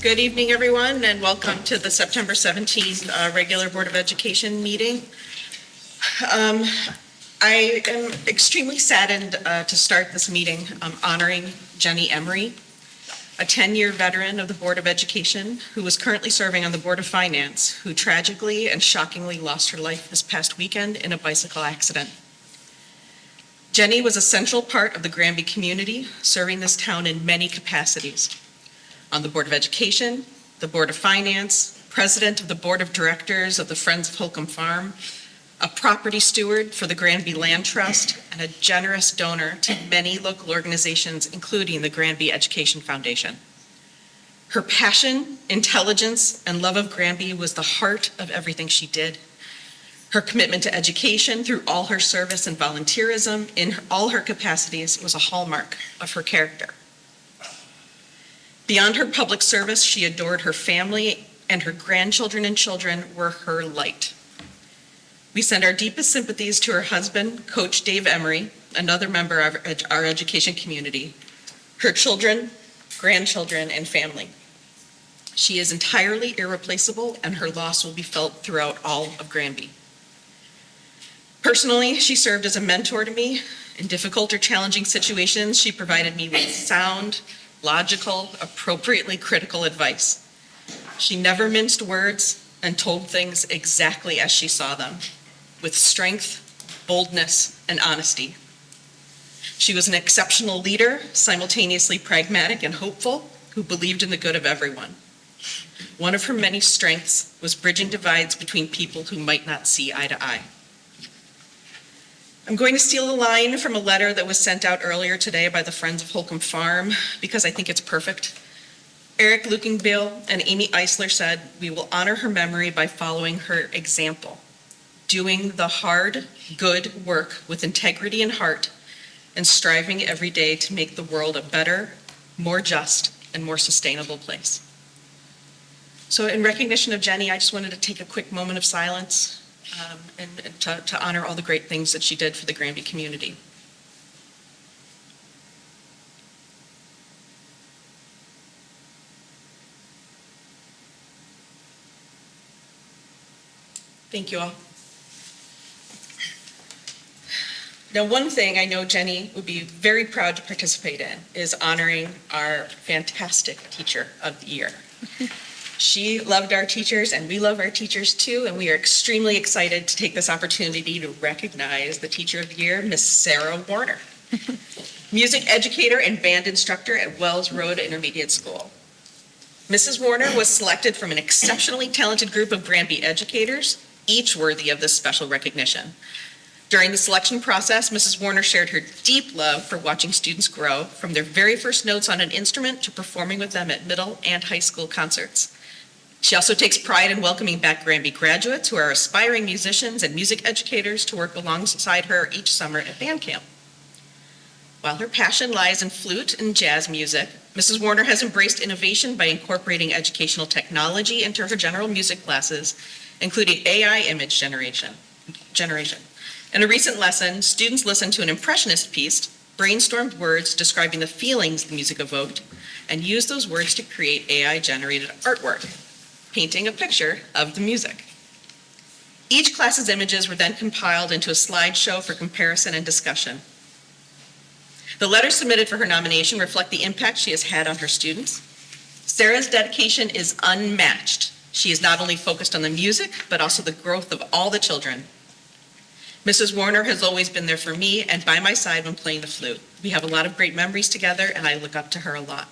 Good evening, everyone, and welcome to the September 17th regular Board of Education meeting. I am extremely saddened to start this meeting honoring Jenny Emery, a 10-year veteran of the Board of Education who is currently serving on the Board of Finance, who tragically and shockingly lost her life this past weekend in a bicycle accident. Jenny was a central part of the Granby community, serving this town in many capacities. On the Board of Education, the Board of Finance, president of the Board of Directors of the Friends of Holcomb Farm, a property steward for the Granby Land Trust, and a generous donor to many local organizations, including the Granby Education Foundation. Her passion, intelligence, and love of Granby was the heart of everything she did. Her commitment to education through all her service and volunteerism in all her capacities was a hallmark of her character. Beyond her public service, she adored her family, and her grandchildren and children were her light. We send our deepest sympathies to her husband, Coach Dave Emery, another member of our education community, her children, grandchildren, and family. She is entirely irreplaceable, and her loss will be felt throughout all of Granby. Personally, she served as a mentor to me. In difficult or challenging situations, she provided me with sound, logical, appropriately critical advice. She never minced words and told things exactly as she saw them, with strength, boldness, and honesty. She was an exceptional leader, simultaneously pragmatic and hopeful, who believed in the good of everyone. One of her many strengths was bridging divides between people who might not see eye to eye. I'm going to steal a line from a letter that was sent out earlier today by the Friends of Holcomb Farm because I think it's perfect. Eric Lukenbill and Amy Eisler said, "We will honor her memory by following her example, doing the hard, good work with integrity and heart, and striving every day to make the world a better, more just, and more sustainable place." So in recognition of Jenny, I just wanted to take a quick moment of silence and to honor all the great things that she did for the Granby community. Thank you all. Now, one thing I know Jenny would be very proud to participate in is honoring our fantastic Teacher of the Year. She loved our teachers, and we love our teachers too, and we are extremely excited to take this opportunity to recognize the Teacher of the Year, Miss Sarah Warner, music educator and band instructor at Wells Road Intermediate School. Mrs. Warner was selected from an exceptionally talented group of Granby educators, each worthy of this special recognition. During the selection process, Mrs. Warner shared her deep love for watching students grow from their very first notes on an instrument to performing with them at middle and high school concerts. She also takes pride in welcoming back Granby graduates who are aspiring musicians and music educators to work alongside her each summer at band camp. While her passion lies in flute and jazz music, Mrs. Warner has embraced innovation by incorporating educational technology into her general music classes, including AI image generation. In a recent lesson, students listened to an impressionist piece, brainstormed words describing the feelings the music evoked, and used those words to create AI-generated artwork, painting a picture of the music. Each class's images were then compiled into a slideshow for comparison and discussion. The letters submitted for her nomination reflect the impact she has had on her students. Sarah's dedication is unmatched. She is not only focused on the music, but also the growth of all the children. Mrs. Warner has always been there for me and by my side when playing the flute. We have a lot of great memories together, and I look up to her a lot.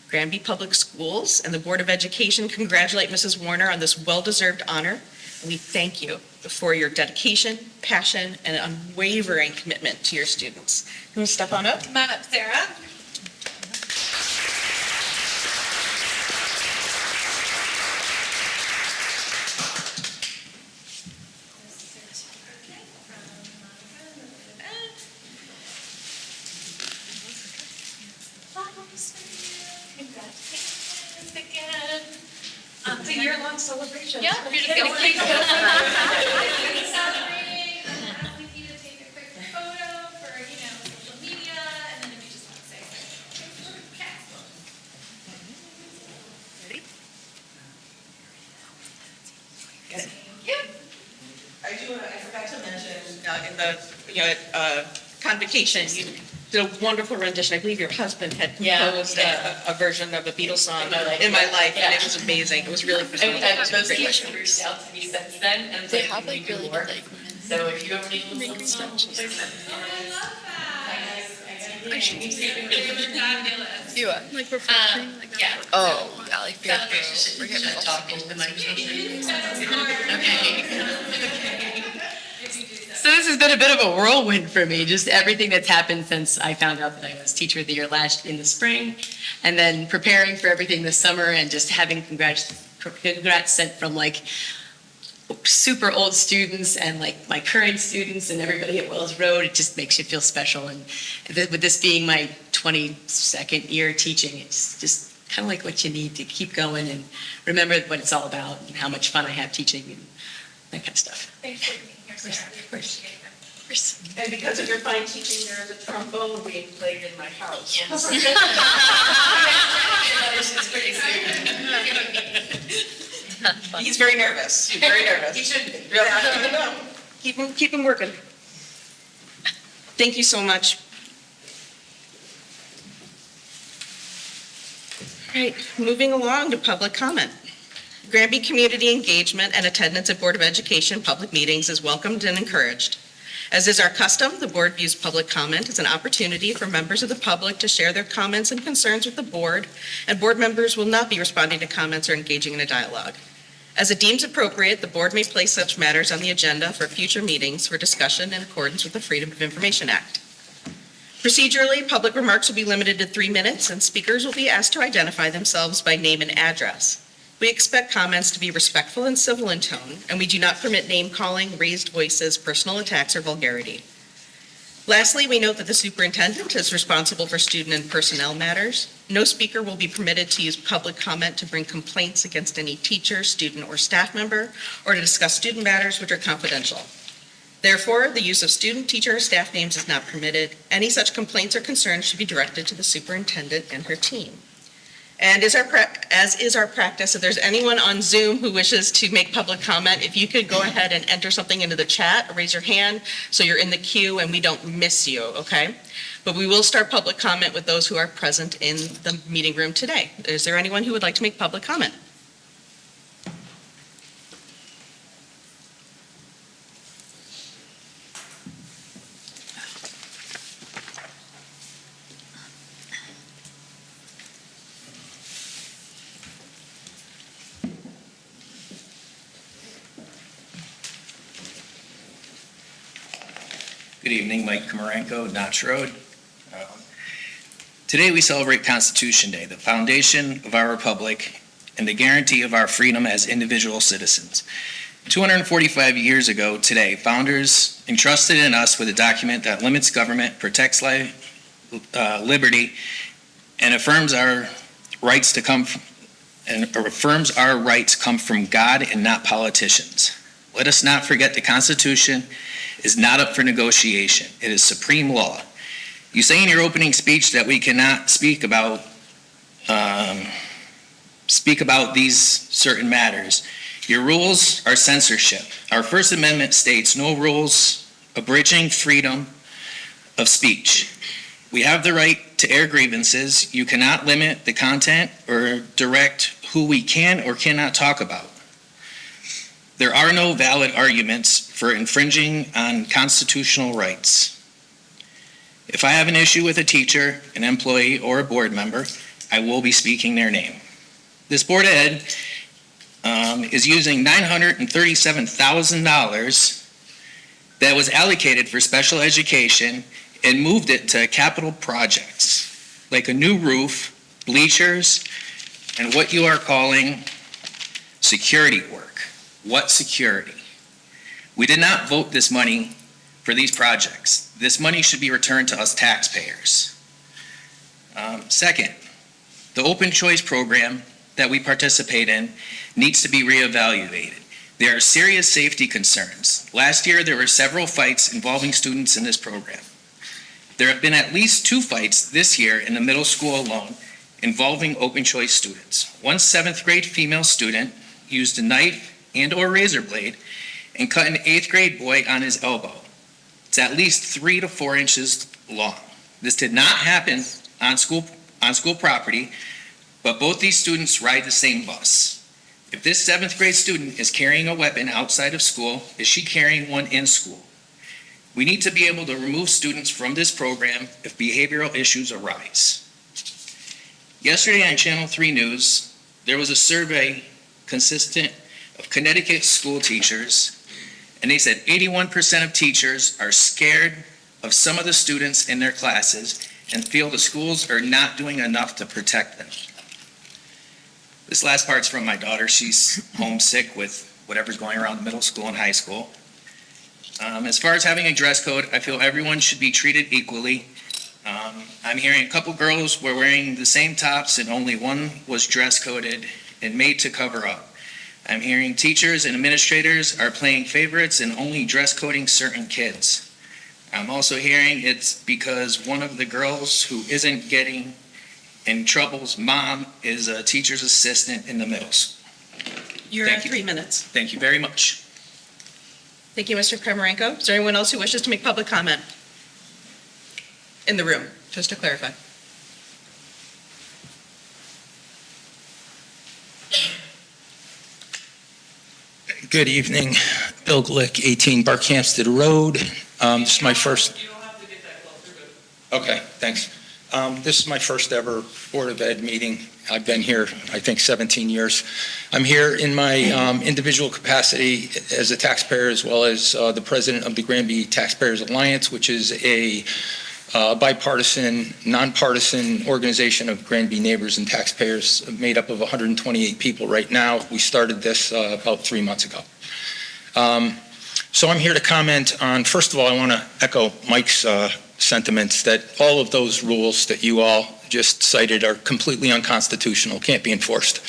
Granby Public Schools and the Board of Education congratulate Mrs. Warner on this well-deserved honor, and we thank you for your dedication, passion, and unwavering commitment to your students. You want to step on up? Come on up, Sarah. Congratulations again. It's a year-long celebration. Yeah, we're just gonna keep celebrating. Ask you to take a quick photo for, social media, and then if you just want to say, okay. I forgot to mention, in the, convocation, you did a wonderful rendition. I believe your husband had composed a version of a Beatles song in my life, and it was amazing. It was really phenomenal. And those teachers have reached out to me since then, and They like, have like we really do good work. like So if you ever need a little something, please send Oh, I love that. I should Fabulous. you are. Like refreshing, like that. Yeah. Oh, yeah, like fear Celebration. We're gonna talk into the microphone. That's smart. So this has been a bit of a whirlwind for me, just everything that's happened since I found out that I was Teacher of the Year last in the spring, and then preparing for everything this summer and just having congrats sent from like super old students and like my current students and everybody at Wells Road. It just makes you feel special. And with this being my 22nd year teaching, it's just kind of like what you need to keep going and remember what it's all about and how much fun I have teaching and that kind of stuff. Thanks for being here, Sarah. Of course. Of course. And because of your fine teaching, there is a trombone being played in my house. He's very nervous. He's very nervous. He should be. Yeah. Keep him working. Thank you so much. All right, moving along to public comment. Granby community engagement and attendance at Board of Education public meetings is welcomed and encouraged. As is our custom, the board views public comment as an opportunity for members of the public to share their comments and concerns with the board, and board members will not be responding to comments or engaging in a dialogue. As it deems appropriate, the board may place such matters on the agenda for future meetings for discussion in accordance with the Freedom of Information Act. Procedurally, public remarks will be limited to 3 minutes, and speakers will be asked to identify themselves by name and address. We expect comments to be respectful and civil in tone, and we do not permit name-calling, raised voices, personal attacks, or vulgarity. Lastly, we note that the superintendent is responsible for student and personnel matters. No speaker will be permitted to use public comment to bring complaints against any teacher, student, or staff member, or to discuss student matters which are confidential. Therefore, the use of student, teacher, or staff names is not permitted. Any such complaints or concerns should be directed to the superintendent and her team. And as is our practice, if there's anyone on Zoom who wishes to make public comment, if you could go ahead and enter something into the chat, or raise your hand so you're in the queue and we don't miss you, okay? But we will start public comment with those who are present in the meeting room today. Is there anyone who would like to make public comment? Good evening, Mike Komarenko, Notch Road. Today we celebrate Constitution Day, the foundation of our republic and the guarantee of our freedom as individual citizens. 245 years ago today, founders entrusted in us with a document that limits government, protects life, liberty, and affirms our rights come from God and not politicians. Let us not forget the Constitution is not up for negotiation. It is supreme law. You say in your opening speech that we cannot speak about these certain matters. Your rules are censorship. Our First Amendment states no rules abridging freedom of speech. We have the right to air grievances. You cannot limit the content or direct who we can or cannot talk about. There are no valid arguments for infringing on constitutional rights. If I have an issue with a teacher, an employee, or a board member, I will be speaking their name. This Board of Ed is using $937,000 that was allocated for special education and moved it to capital projects, like a new roof, bleachers, and what you are calling security work. What security? We did not vote this money for these projects. This money should be returned to us taxpayers. Second, the open choice program that we participate in needs to be reevaluated. There are serious safety concerns. Last year, there were several fights involving students in this program. There have been at least 2 fights this year in the middle school alone involving open choice students. One 7th grade female student used a knife and/or razor blade and cut an 8th grade boy on his elbow. It's at least 3 to 4 inches long. This did not happen on school property, but both these students ride the same bus. If this 7th grade student is carrying a weapon outside of school, is she carrying one in school? We need to be able to remove students from this program if behavioral issues arise. Yesterday on Channel 3 News, there was a survey consistent of Connecticut school teachers, and they said 81% of teachers are scared of some of the students in their classes and feel the schools are not doing enough to protect them. This last part's from my daughter. She's homesick with whatever's going around the middle school and high school. As far as having a dress code, I feel everyone should be treated equally. I'm hearing a couple girls were wearing the same tops and only one was dress coded and made to cover up. I'm hearing teachers and administrators are playing favorites and only dress coding certain kids. I'm also hearing it's because one of the girls who isn't getting in trouble's mom is a teacher's assistant in the middle school. You're Thank at you. 3 minutes. Thank you very much. Thank you, Mr. Kremarenko. Is there anyone else who wishes to make public comment? In the room, just to clarify. Good evening. Bill Glick, 18 Barkhamsted Road. This is my first... You don't have to get that close. Okay, thanks. This is my first ever Board of Ed meeting. I've been here, I think, 17 years. I'm here in my individual capacity as a taxpayer as well as the president of the Granby Taxpayers Alliance, which is a bipartisan, nonpartisan organization of Granby neighbors and taxpayers made up of 128 people right now. We started this about 3 months ago. So I'm here to comment on, first of all, I want to echo Mike's sentiments that all of those rules that you all just cited are completely unconstitutional, can't be enforced.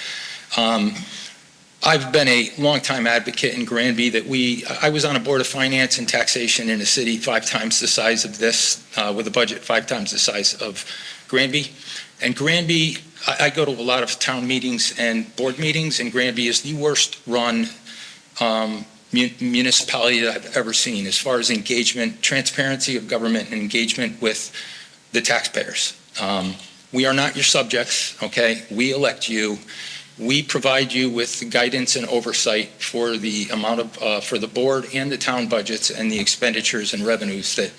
I've been a longtime advocate in Granby that I was on a board of finance and taxation in a city 5 times the size of this, with a budget 5 times the size of Granby. And Granby, I go to a lot of town meetings and board meetings, and Granby is the worst run municipality that I've ever seen as far as engagement, transparency of government, and engagement with the taxpayers. We are not your subjects, okay? We elect you. We provide you with guidance and oversight for the amount of, for the board and the town budgets and the expenditures and revenues that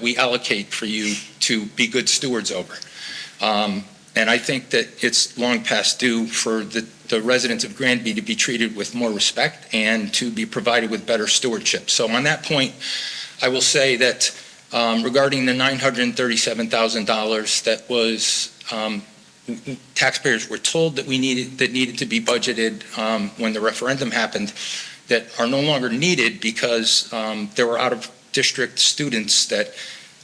we allocate for you to be good stewards over. And I think that it's long past due for the residents of Granby to be treated with more respect and to be provided with better stewardship. So on that point, I will say that regarding the $937,000 that was taxpayers were told that needed to be budgeted when the referendum happened, that are no longer needed because there were out-of-district students that,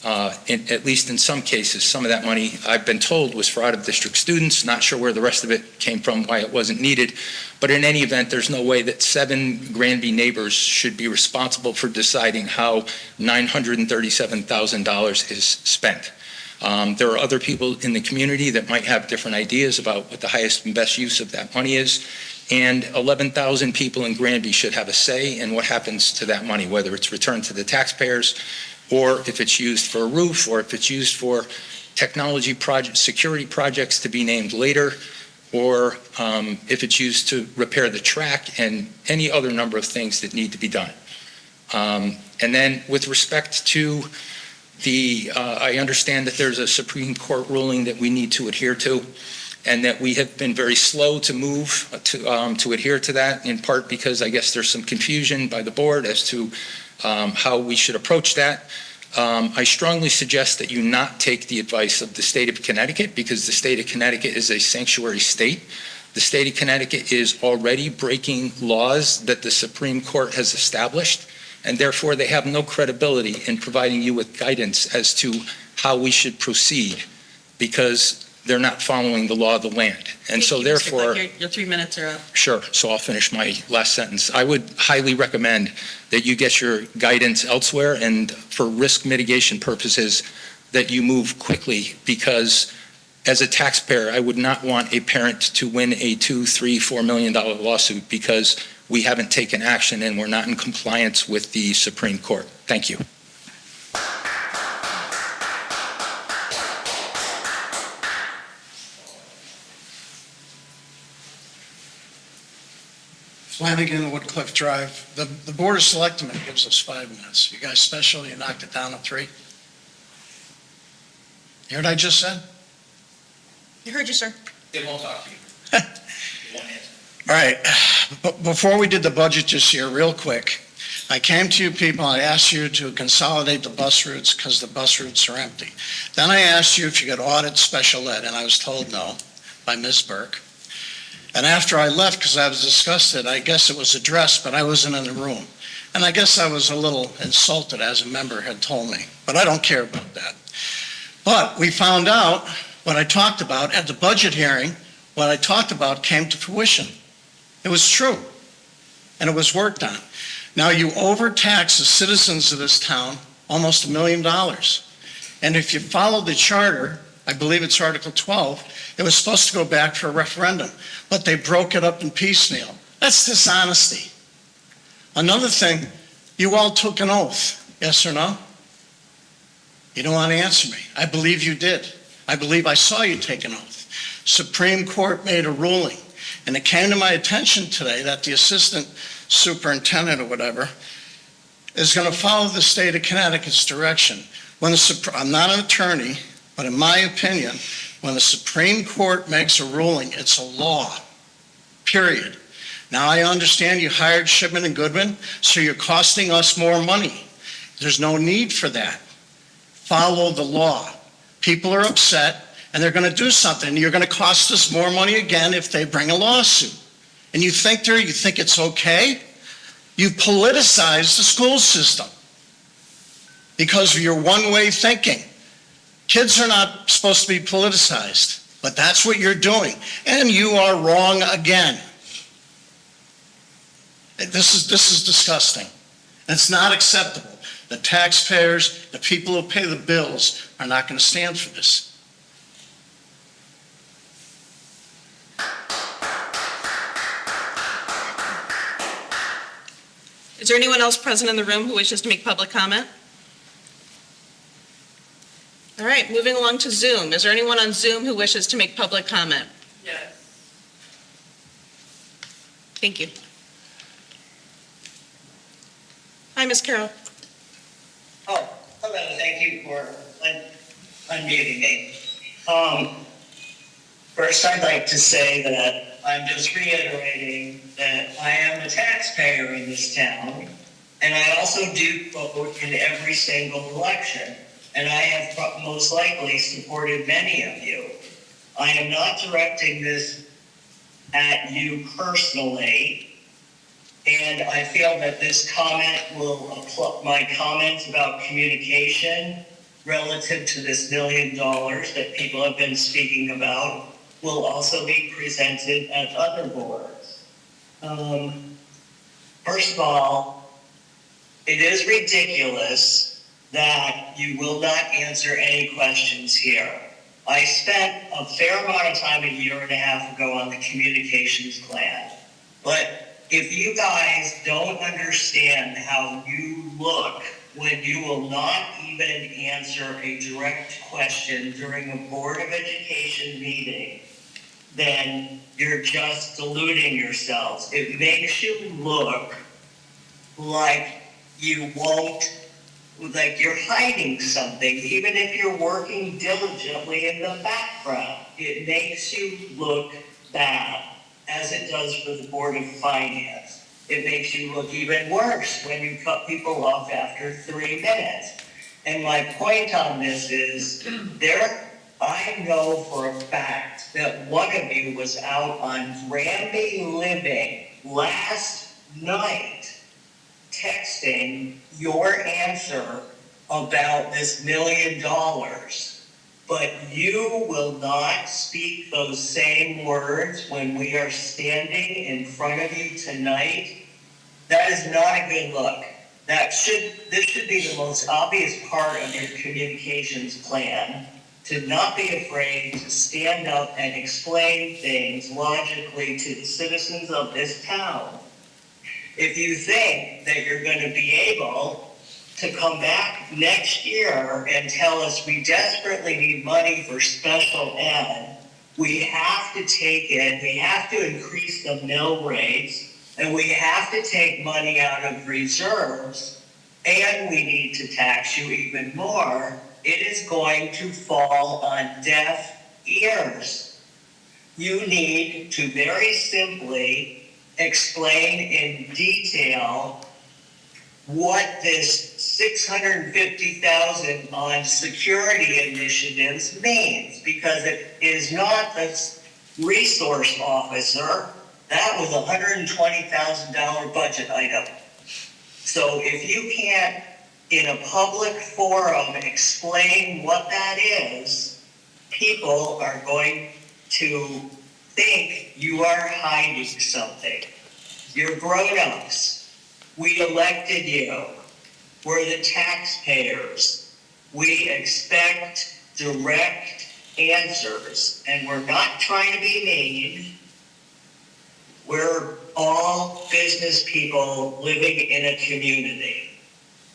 at least in some cases, some of that money, I've been told, was for out-of-district students. Not sure where the rest of it came from, why it wasn't needed. But in any event, there's no way that 7 Granby neighbors should be responsible for deciding how $937,000 is spent. There are other people in the community that might have different ideas about what the highest and best use of that money is. And 11,000 people in Granby should have a say in what happens to that money, whether it's returned to the taxpayers or if it's used for a roof or if it's used for technology projects, security projects to be named later, or if it's used to repair the track and any other number of things that need to be done. And then with respect to I understand that there's a Supreme Court ruling that we need to adhere to, and that we have been very slow to move to adhere to that, in part because I guess there's some confusion by the board as to how we should approach that. I strongly suggest that you not take the advice of the state of Connecticut, because the state of Connecticut is a sanctuary state. The state of Connecticut is already breaking laws that the Supreme Court has established, and therefore they have no credibility in providing you with guidance as to how we should proceed, because they're not following the law of the land. And so therefore, Your 3 minutes are up. sure, so I'll finish my last sentence. I would highly recommend that you get your guidance elsewhere, and for risk mitigation purposes, that you move quickly, because as a taxpayer, I would not want a parent to win a $2, $3, $4 million lawsuit because we haven't taken action and we're not in compliance with the Supreme Court. Thank you. Flanagan, Woodcliff Drive. The Board of Selectmen gives us 5 minutes. You guys special, you knocked it down to 3. You heard what I just said? You heard you, sir. They won't talk to you. All right, before we did the budget this year, real quick, I came to you people, I asked you to consolidate the bus routes because the bus routes are empty. Then I asked you if you could audit special ed, and I was told no by Ms. Burke. And after I left, because I was disgusted, I guess it was addressed, but I wasn't in the room. And I guess I was a little insulted as a member had told me, but I don't care about that. But we found out what I talked about at the budget hearing, what I talked about came to fruition. It was true, and it was worked on. Now you overtax the citizens of this town almost $1 million. And if you follow the charter, I believe it's Article 12, it was supposed to go back for a referendum, but they broke it up in piecemeal. That's dishonesty. Another thing, you all took an oath, yes or no? You don't want to answer me. I believe you did. I believe I saw you take an oath. Supreme Court made a ruling, and it came to my attention today that the assistant superintendent or whatever is going to follow the state of Connecticut's direction. I'm not an attorney, but in my opinion, when the Supreme Court makes a ruling, it's a law, period. Now, I understand you hired Shipman and Goodman, so you're costing us more money. There's no need for that. Follow the law. People are upset, and they're going to do something. You're going to cost us more money again if they bring a lawsuit. And you think it's okay? You've politicized the school system because of your one-way thinking. Kids are not supposed to be politicized, but that's what you're doing. And you are wrong again. This is disgusting. It's not acceptable. The taxpayers, the people who pay the bills are not going to stand for this. Is there anyone else present in the room who wishes to make public comment? All right, moving along to Zoom. Is there anyone on Zoom who wishes to make public comment? Yes. Thank you. Hi, Ms. Carroll. Oh, hello, thank you for unmuting me. First, I'd like to say that I'm just reiterating that I am a taxpayer in this town, and I also do vote in every single election, and I have most likely supported many of you. I am not directing this at you personally, and I feel that this comment my comments about communication relative to this $1 million that people have been speaking about will also be presented at other boards. First of all, it is ridiculous that you will not answer any questions here. I spent a fair amount of time 1.5 years ago on the communications plan, but if you guys don't understand how you look when you will not even answer a direct question during a Board of Education meeting, then you're just deluding yourselves. It makes you look like you won't, like you're hiding something, even if you're working diligently in the background. It makes you look bad, as it does for the Board of Finance. It makes you look even worse when you cut people off after 3 minutes. And my point on this is, I know for a fact that one of you was out on Granby Living last night texting your answer about this $1 million. But you will not speak those same words when we are standing in front of you tonight. That is not a good look. This should be the most obvious part of your communications plan, to not be afraid to stand up and explain things logically to the citizens of this town. If you think that you're going to be able to come back next year and tell us we desperately need money for special ed, we have to take it, we have to increase the mill rates, and we have to take money out of reserves, and we need to tax you even more, it is going to fall on deaf ears. You need to very simply explain in detail what this $650,000 on security initiatives means, because it is not the resource officer. That was a $120,000 budget item. So if you can't, in a public forum, explain what that is, people are going to think you are hiding something. You're grown-ups. We elected you. We're the taxpayers. We expect direct answers, and we're not trying to be mean. We're all business people living in a community.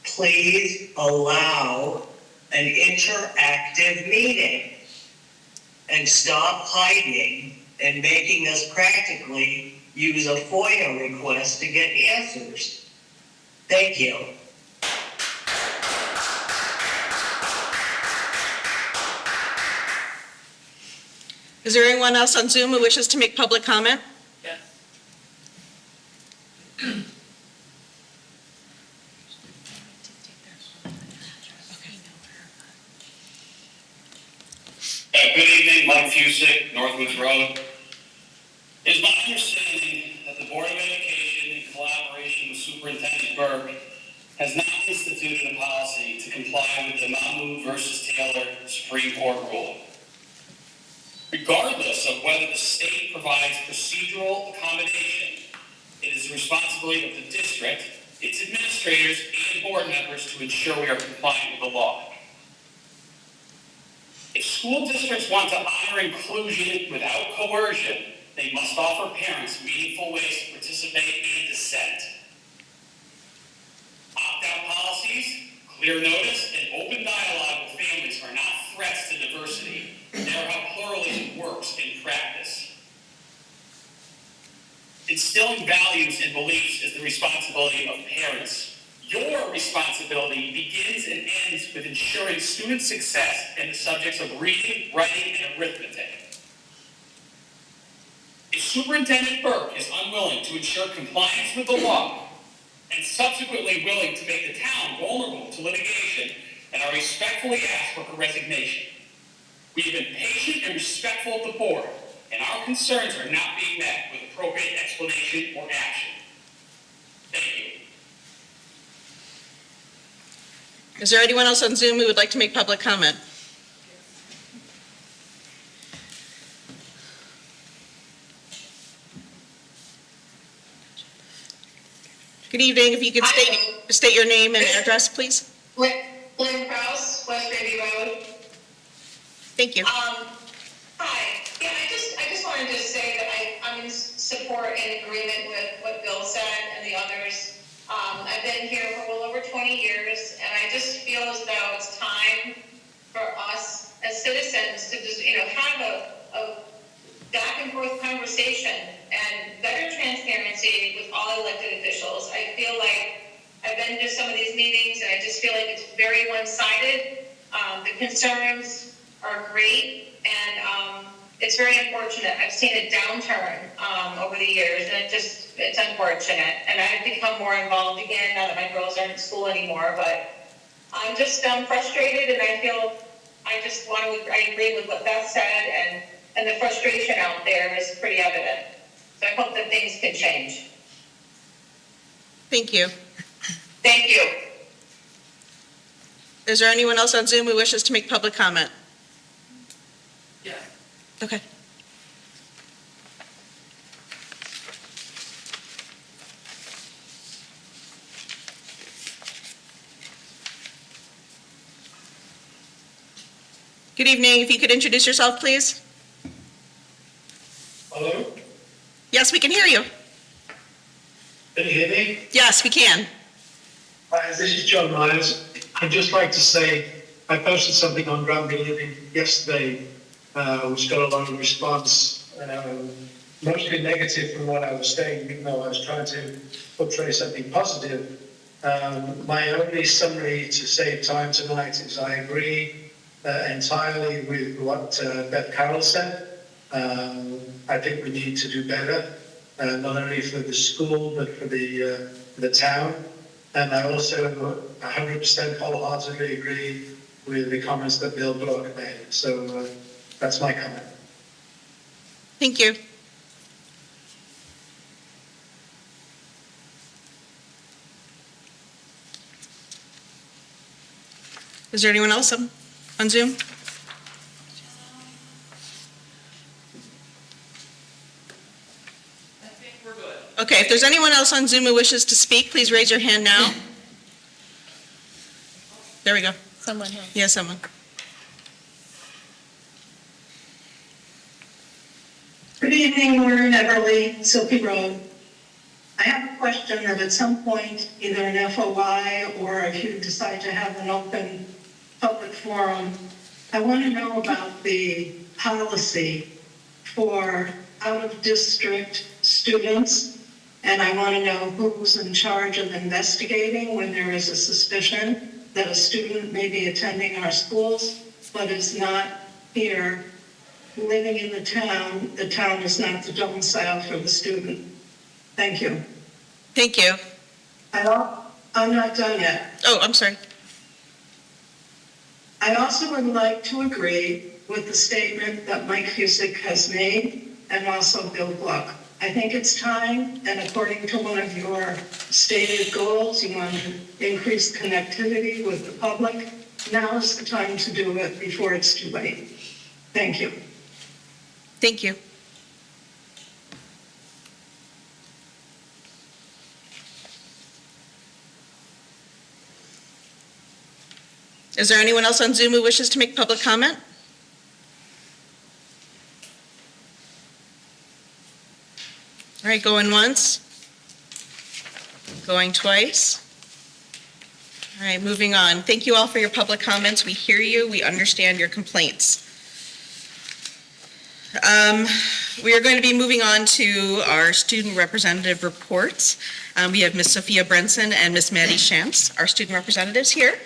Please allow an interactive meeting and stop hiding and making us practically use a FOIA request to get answers. Thank you. Is there anyone else on Zoom who wishes to make public comment? Good evening, Mike Fusick, Northwoods Road. It is my understanding that the Board of Education, in collaboration with Superintendent Burke, has not instituted a policy to comply with the Mahmood versus Taylor Supreme Court ruling. Regardless of whether the state provides procedural accommodation, it is the responsibility of the district, its administrators, and board members to ensure we are compliant with the law. If school districts want to honor inclusion without coercion, they must offer parents meaningful ways to participate and dissent. Opt-out policies, clear notice, and open dialogue with families are not threats to diversity. They are how pluralism works in practice. Instilling values and beliefs is the responsibility of parents. Your responsibility begins and ends with ensuring student success in the subjects of reading, writing, and arithmetic. If Superintendent Burke is unwilling to ensure compliance with the law and subsequently willing to make the town vulnerable to litigation, then I respectfully ask for her resignation. We have been patient and respectful of the board, and our concerns are not being met with appropriate explanation or action. Thank you. Is there anyone else on Zoom who would like to make public comment? Good evening. If you could state your name and address, please. Lynn Kraus, West Granby Road. Thank you. Hi. Yeah, I just wanted to say that I'm in support and agreement with what Bill said and the others. I've been here for well over 20 years, and I just feel as though it's time for us as citizens to just, have a back and forth conversation and better transparency with all elected officials. I feel like I've been to some of these meetings, and I just feel like it's very one-sided. The concerns are great, and it's very unfortunate. I've seen a downturn over the years, and it's unfortunate. And I've become more involved again now that my girls aren't in school anymore. But I'm just frustrated, and I agree with what Beth said, and the frustration out there is pretty evident. So I hope that things can change. Thank you. Thank you. Is there anyone else on Zoom who wishes to make public comment? Yeah. Okay. Good evening. If you could introduce yourself, please. Hello? Yes, we can hear you. Can you hear me? Yes, we can. Hi, this is John Myers. I'd just like to say, I posted something on Granby Living yesterday, which got a lot of response, mostly negative from what I was saying, even though I was trying to portray something positive. My only summary to save time tonight is I agree entirely with what Beth Carroll said. I think we need to do better, not only for the school, but for the town. And I also 100% wholeheartedly agree with the comments that Bill Block made. So that's my comment. Thank you. Is there anyone else on Zoom? Okay, if there's anyone else on Zoom who wishes to speak, please raise your hand now. There we go. Someone here. Yeah, someone. Good evening, Maureen Everly, Silky Road. I have a question that at some point, either an FOI or if you decide to have an open public forum, I want to know about the policy for out-of-district students, and I want to know who's in charge of investigating when there is a suspicion that a student may be attending our schools but is not here living in the town is not the domicile for the student. Thank you. Thank you. I'm not done yet. Oh, I'm sorry. I also would like to agree with the statement that Mike Fusick has made and also Bill Gluck. I think it's time, and according to one of your stated goals, you want to increase connectivity with the public. Now is the time to do it before it's too late. Thank you. Thank you. Is there anyone else on Zoom who wishes to make public comment? All right, going once. Going twice. All right, moving on. Thank you all for your public comments. We hear you. We understand your complaints. We are going to be moving on to our student representative reports. We have Ms. Sophia Brenson and Ms. Maddie Shantz, our student representatives here.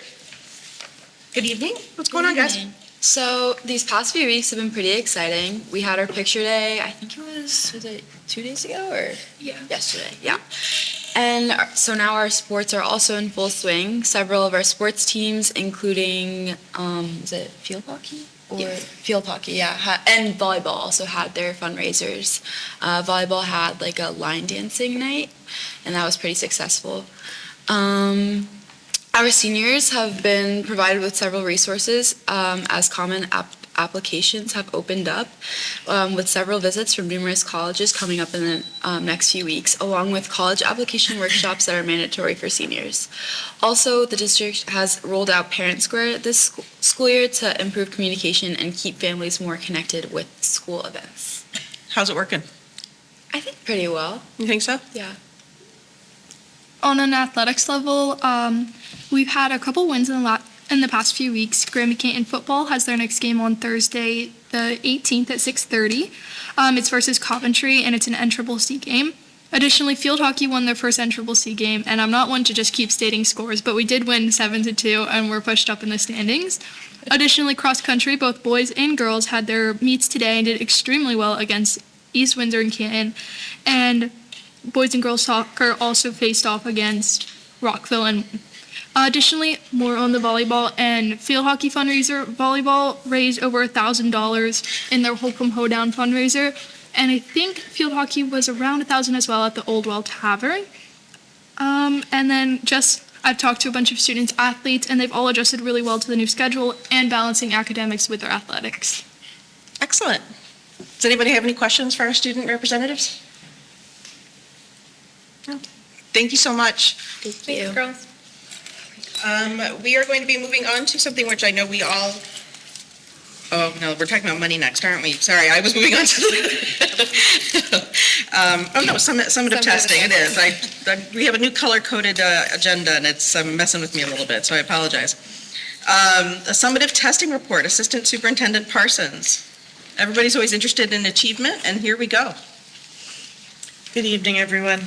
Good evening. What's going on, guys? So these past few weeks have been pretty exciting. We had our picture day, I think was it 2 days ago or? Yeah. Yesterday, yeah. And so now our sports are also in full swing. Several of our sports teams, including, is it field hockey? Field hockey, yeah. And volleyball also had their fundraisers. Volleyball had like a line dancing night, and that was pretty successful. Our seniors have been provided with several resources as common applications have opened up, with several visits from numerous colleges coming up in the next few weeks, along with college application workshops that are mandatory for seniors. Also, the district has rolled out Parent Square this school year to improve communication and keep families more connected with school events. How's it working? I think pretty well. You think so? Yeah. On an athletics level, we've had a couple wins in the past few weeks. Granby Canton football has their next game on Thursday, the 18th at 6:30. It's versus Coventry, and it's an NCCC game. Additionally, field hockey won their first NCCC game, and I'm not one to just keep stating scores, but we did win 7-2, and we're pushed up in the standings. Additionally, cross country, both boys and girls had their meets today and did extremely well against East Windsor and Canton. And boys and girls soccer also faced off against Rockville and additionally, more on the volleyball and field hockey fundraiser. Volleyball raised over $1,000 in their Holcomb Hoedown fundraiser, and I think field hockey was around $1,000 as well at the Old Well Tavern. And then I've talked to a bunch of students, athletes, and they've all adjusted really well to the new schedule and balancing academics with their athletics. Excellent. Does anybody have any questions for our student representatives? No. Thank you so much. Thank you. We are going to be moving on to something which I know we all Oh, no, we're talking about money next, aren't we? Sorry, I was moving on to the, oh, no, summative testing, it is. We have a new color-coded agenda, and it's messing with me a little bit, so I apologize. A summative testing report, Assistant Superintendent Parsons. Everybody's always interested in achievement, and here we go. Good evening, everyone.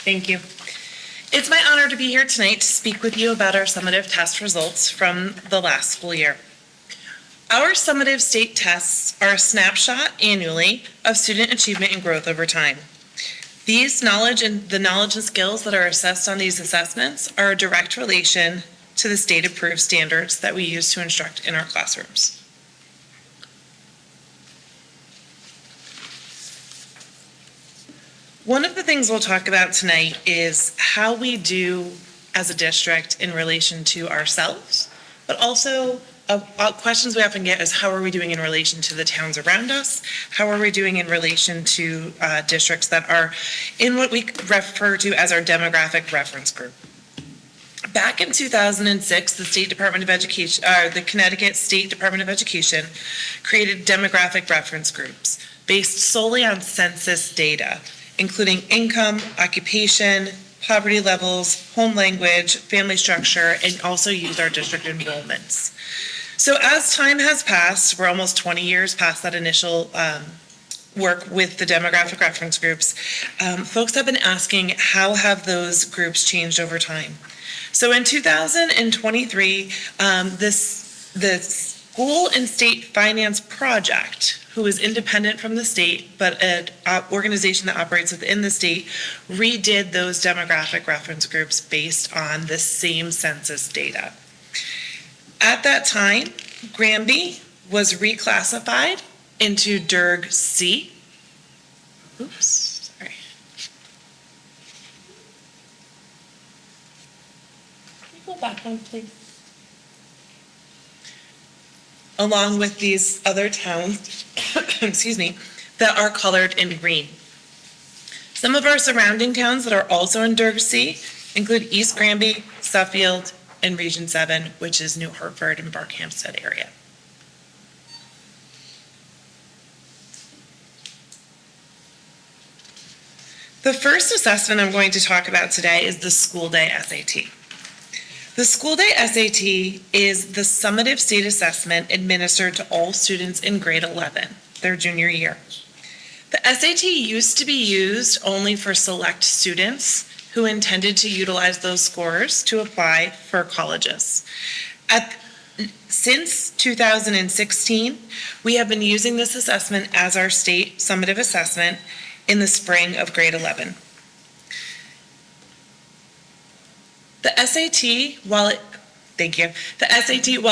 Thank you. It's my honor to be here tonight to speak with you about our summative test results from the last school year. Our summative state tests are a snapshot annually of student achievement and growth over time. These knowledge and skills that are assessed on these assessments are a direct relation to the state-approved standards that we use to instruct in our classrooms. One of the things we'll talk about tonight is how we do as a district in relation to ourselves, but also questions we often get is how are we doing in relation to the towns around us? How are we doing in relation to districts that are in what we refer to as our demographic reference group? Back in 2006, the State Department of Education, the Connecticut State Department of Education created demographic reference groups based solely on census data, including income, occupation, poverty levels, home language, family structure, and also use our district enrollments. So as time has passed, we're almost 20 years past that initial work with the demographic reference groups, folks have been asking how have those groups changed over time. So in 2023, the School and State Finance Project, who is independent from the state, but an organization that operates within the state, redid those demographic reference groups based on the same census data. At that time, Granby was reclassified into DERG C. Oops, sorry. Can you go back one, please? Along with these other towns, excuse me, that are colored in green. Some of our surrounding towns that are also in DERG C include East Granby, Suffield, and Region 7, which is New Hartford and Barkhamsted area. The first assessment I'm going to talk about today is the school day SAT. The school day SAT is the summative state assessment administered to all students in grade 11, their junior year. The SAT used to be used only for select students who intended to utilize those scores to apply for colleges. Since 2016, we have been using this assessment as our state summative assessment in the spring of grade 11. The SAT, while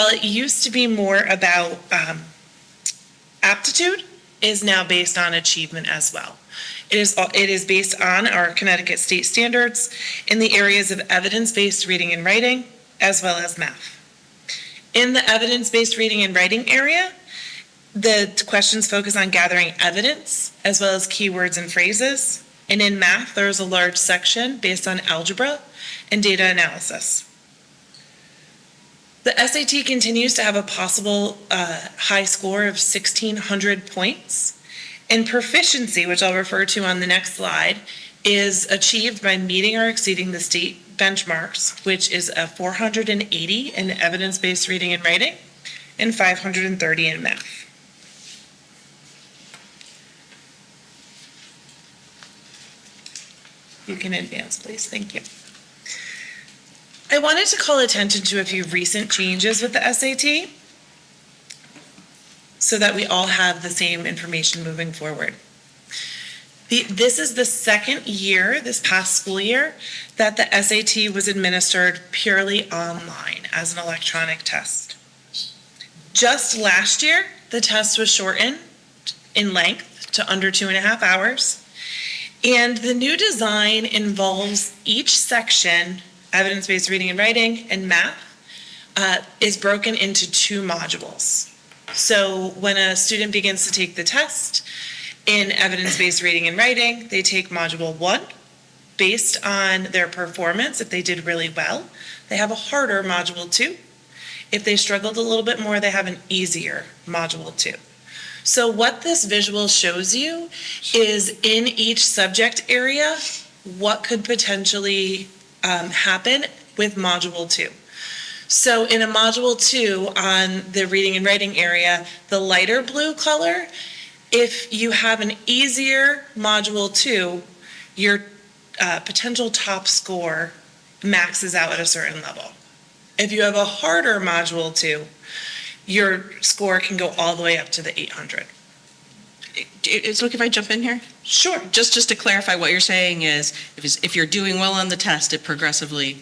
it used to be more about aptitude, is now based on achievement as well. It is based on our Connecticut state standards in the areas of evidence-based reading and writing, as well as math. In the evidence-based reading and writing area, the questions focus on gathering evidence, as well as keywords and phrases. And in math, there's a large section based on algebra and data analysis. The SAT continues to have a possible high score of 1,600 points. And proficiency, which I'll refer to on the next slide, is achieved by meeting or exceeding the state benchmarks, which is a 480 in evidence-based reading and writing and 530 in math. You can advance, please. Thank you. I wanted to call attention to a few recent changes with the SAT so that we all have the same information moving forward. This is the second year, this past school year, that the SAT was administered purely online as an electronic test. Just last year, the test was shortened in length to under 2.5 hours. And the new design involves each section, evidence-based reading and writing and math, is broken into 2 modules. So when a student begins to take the test in evidence-based reading and writing, they take module 1, based on their performance, if they did really well, they have a harder Module 2. If they struggled a little bit more, they have an easier Module 2. So what this visual shows you is in each subject area, what could potentially happen with Module 2. So in a Module 2 on the reading and writing area, the lighter blue color, if you have an easier Module 2, your potential top score maxes out at a certain level. If you have a harder Module 2, your score can go all the way up to the 800. Is it okay if I jump in here? Sure. Just to clarify, what you're saying is, if you're doing well on the test, it progressively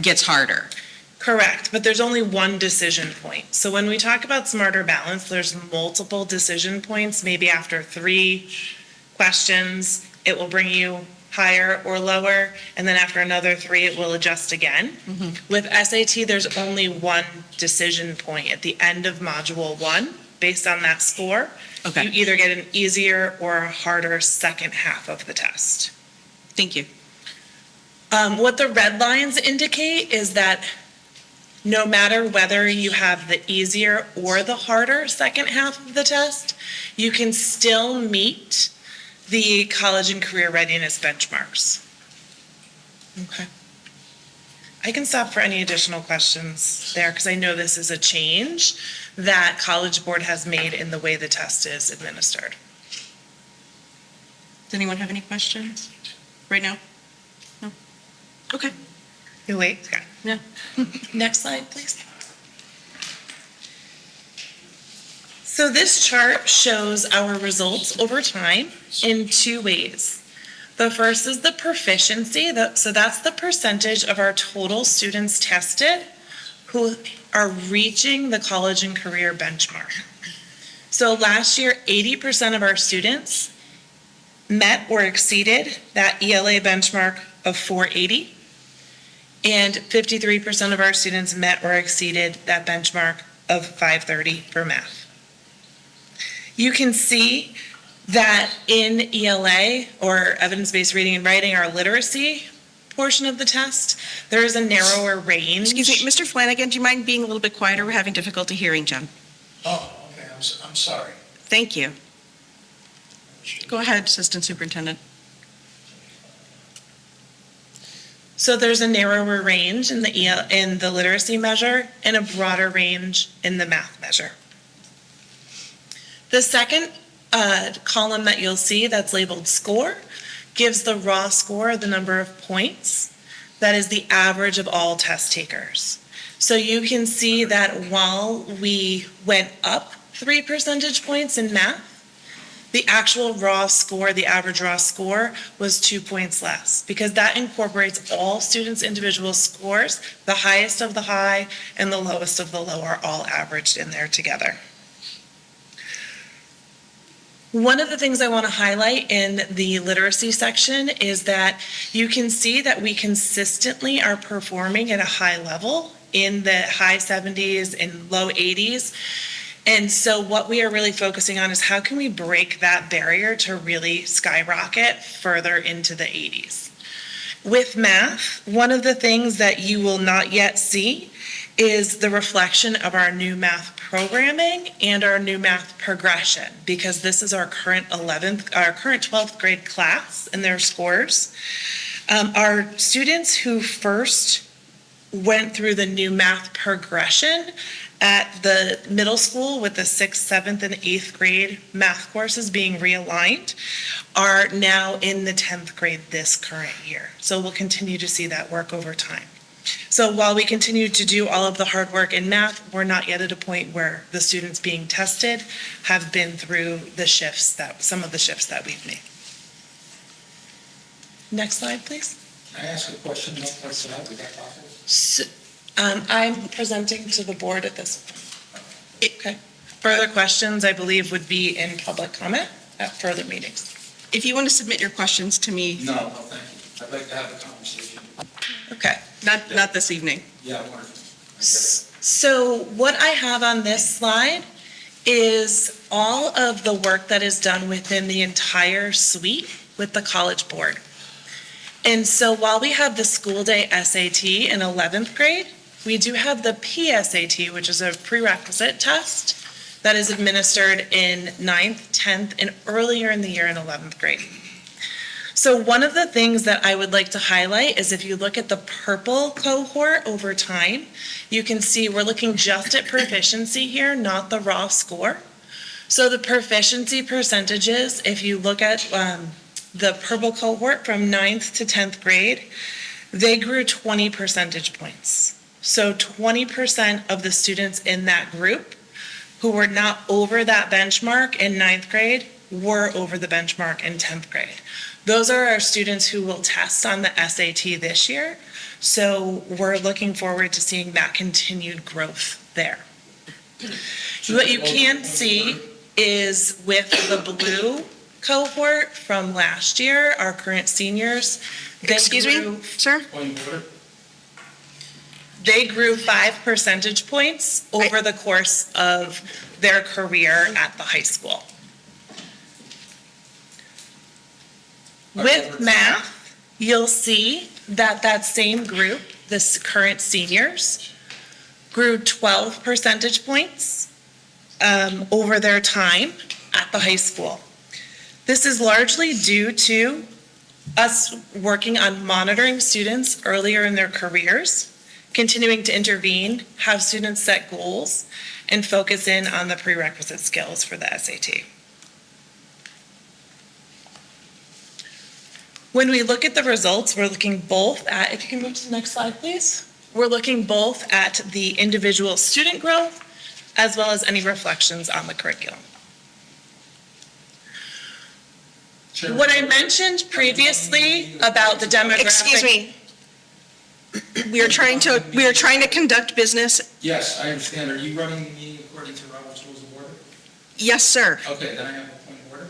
gets harder. Correct, but there's only one decision point. So when we talk about smarter balance, there's multiple decision points. Maybe after 3 questions, it will bring you higher or lower, and then after another 3, it will adjust again. With SAT, there's only one decision point at the end of Module 1, based on that score. Okay. You either get an easier or a harder second half of the test. Thank you. What the red lines indicate is that no matter whether you have the easier or the harder second half of the test, you can still meet the college and career readiness benchmarks. Okay. I can stop for any additional questions there because I know this is a change that College Board has made in the way the test is administered. Does anyone have any questions right now? No? Okay. You wait? Okay. Yeah. Next slide, please. So this chart shows our results over time in 2 ways. The first is the proficiency, so that's the percentage of our total students tested who are reaching the college and career benchmark. So last year, 80% of our students met or exceeded that ELA benchmark of 480, and 53% of our students met or exceeded that benchmark of 530 for math. You can see that in ELA, or evidence-based reading and writing, our literacy portion of the test, there is a narrower range. Excuse me, Mr. Flanagan, do you mind being a little bit quieter? We're having difficulty hearing Jen. Oh, okay, I'm sorry. Thank you. Go ahead, Assistant Superintendent. So there's a narrower range in the literacy measure and a broader range in the math measure. The second column that you'll see that's labeled score gives the raw score, the number of points. That is the average of all test takers. So you can see that while we went up 3 percentage points in math, the actual raw score, the average raw score, was 2 points less, because that incorporates all students' individual scores, the highest of the high and the lowest of the low are all averaged in there together. One of the things I want to highlight in the literacy section is that you can see that we consistently are performing at a high level in the high 70s and low 80s. And so what we are really focusing on is how can we break that barrier to really skyrocket further into the 80s. With math, one of the things that you will not yet see is the reflection of our new math programming and our new math progression, because this is our current 12th grade class and their scores. Our students who first went through the new math progression at the middle school with the 6th, 7th, and 8th grade math courses being realigned are now in the 10th grade this current year. So we'll continue to see that work over time. So while we continue to do all of the hard work in math, we're not yet at a point where the students being tested have been through some of the shifts that we've made. Next slide, please. Can I ask a question real quick? Is that possible? So, I'm presenting to the board at this point. Okay. Further questions, I believe, would be in public comment at further meetings. If you want to submit your questions to me. No, thank you. I'd like to have a conversation. Okay. Not this evening. Yeah, wonderful. So what I have on this slide is all of the work that is done within the entire suite with the College Board. And so while we have the school day SAT in 11th grade, we do have the PSAT, which is a prerequisite test that is administered in 9th, 10th, and earlier in the year in 11th grade. So one of the things that I would like to highlight is if you look at the purple cohort over time, you can see we're looking just at proficiency here, not the raw score. So the proficiency percentages, if you look at the purple cohort from 9th to 10th grade, they grew 20 percentage points. So 20% of the students in that group who were not over that benchmark in 9th grade were over the benchmark in 10th grade. Those are our students who will test on the SAT this year. So we're looking forward to seeing that continued growth there. What you can see is with the blue cohort from last year, our current seniors. Excuse me, sir? Point of order. They grew 5 percentage points over the course of their career at the high school. With math, you'll see that that same group, this current seniors, grew 12 percentage points over their time at the high school. This is largely due to us working on monitoring students earlier in their careers, continuing to intervene, have students set goals, and focus in on the prerequisite skills for the SAT. When we look at the results, we're looking both at, if you can move to the next slide, please. We're looking both at the individual student growth as well as any reflections on the curriculum. What I mentioned previously about the demographic. Excuse me. We are trying to conduct business. Yes, I understand. Are you running the meeting according to Robert's Rules of Order? Yes, sir. Okay, then I have a point of order.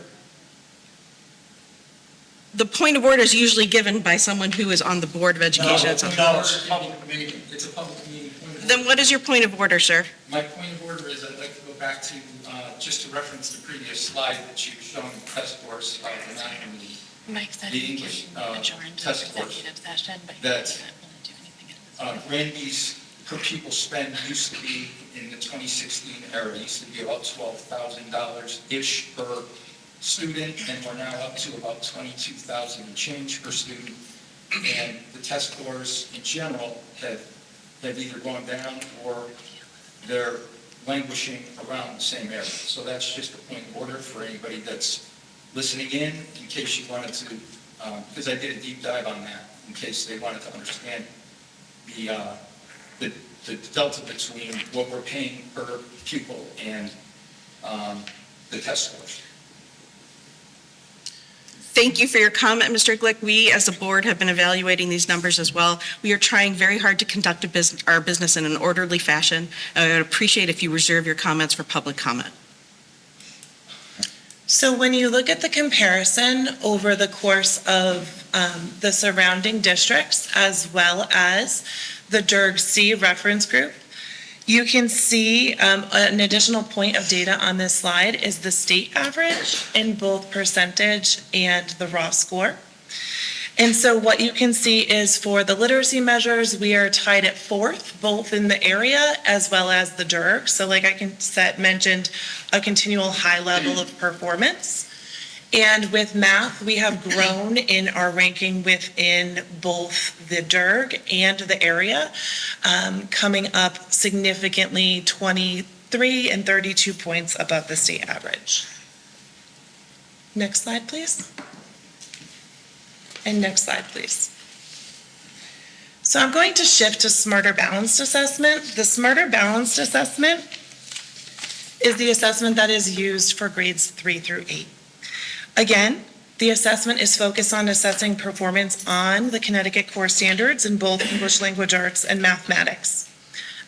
The point of order is usually given by someone who is on the Board of Education. It's a public meeting. It's a public meeting. Then what is your point of order, sir? My point of order is I'd like to go back to, just to reference the previous slide that you were showing the test scores, the math and the English test scores. That Granby's per pupil spend used to be, in the 2016 era, used to be about $12,000-ish per student, and we're now up to about $22,000 and change per student. And the test scores in general have either gone down or they're languishing around the same area. So that's just a point of order for anybody that's listening in case you wanted to, because I did a deep dive on that, in case they wanted to understand the delta between what we're paying per pupil and the test scores. Thank you for your comment, Mr. Glick. We, as a board, have been evaluating these numbers as well. We are trying very hard to conduct our business in an orderly fashion. I would appreciate if you reserve your comments for public comment. So when you look at the comparison over the course of the surrounding districts as well as the DERG C reference group, you can see an additional point of data on this slide is the state average in both percentage and the raw score. And so what you can see is for the literacy measures, we are tied at 4th, both in the area as well as the DERG. So like I mentioned, a continual high level of performance. And with math, we have grown in our ranking within both the DERG and the area, coming up significantly 23 and 32 points above the state average. Next slide, please. And next slide, please. So I'm going to shift to Smarter Balanced Assessment. The Smarter Balanced Assessment is the assessment that is used for grades 3 through 8. Again, the assessment is focused on assessing performance on the Connecticut core standards in both English language arts and mathematics.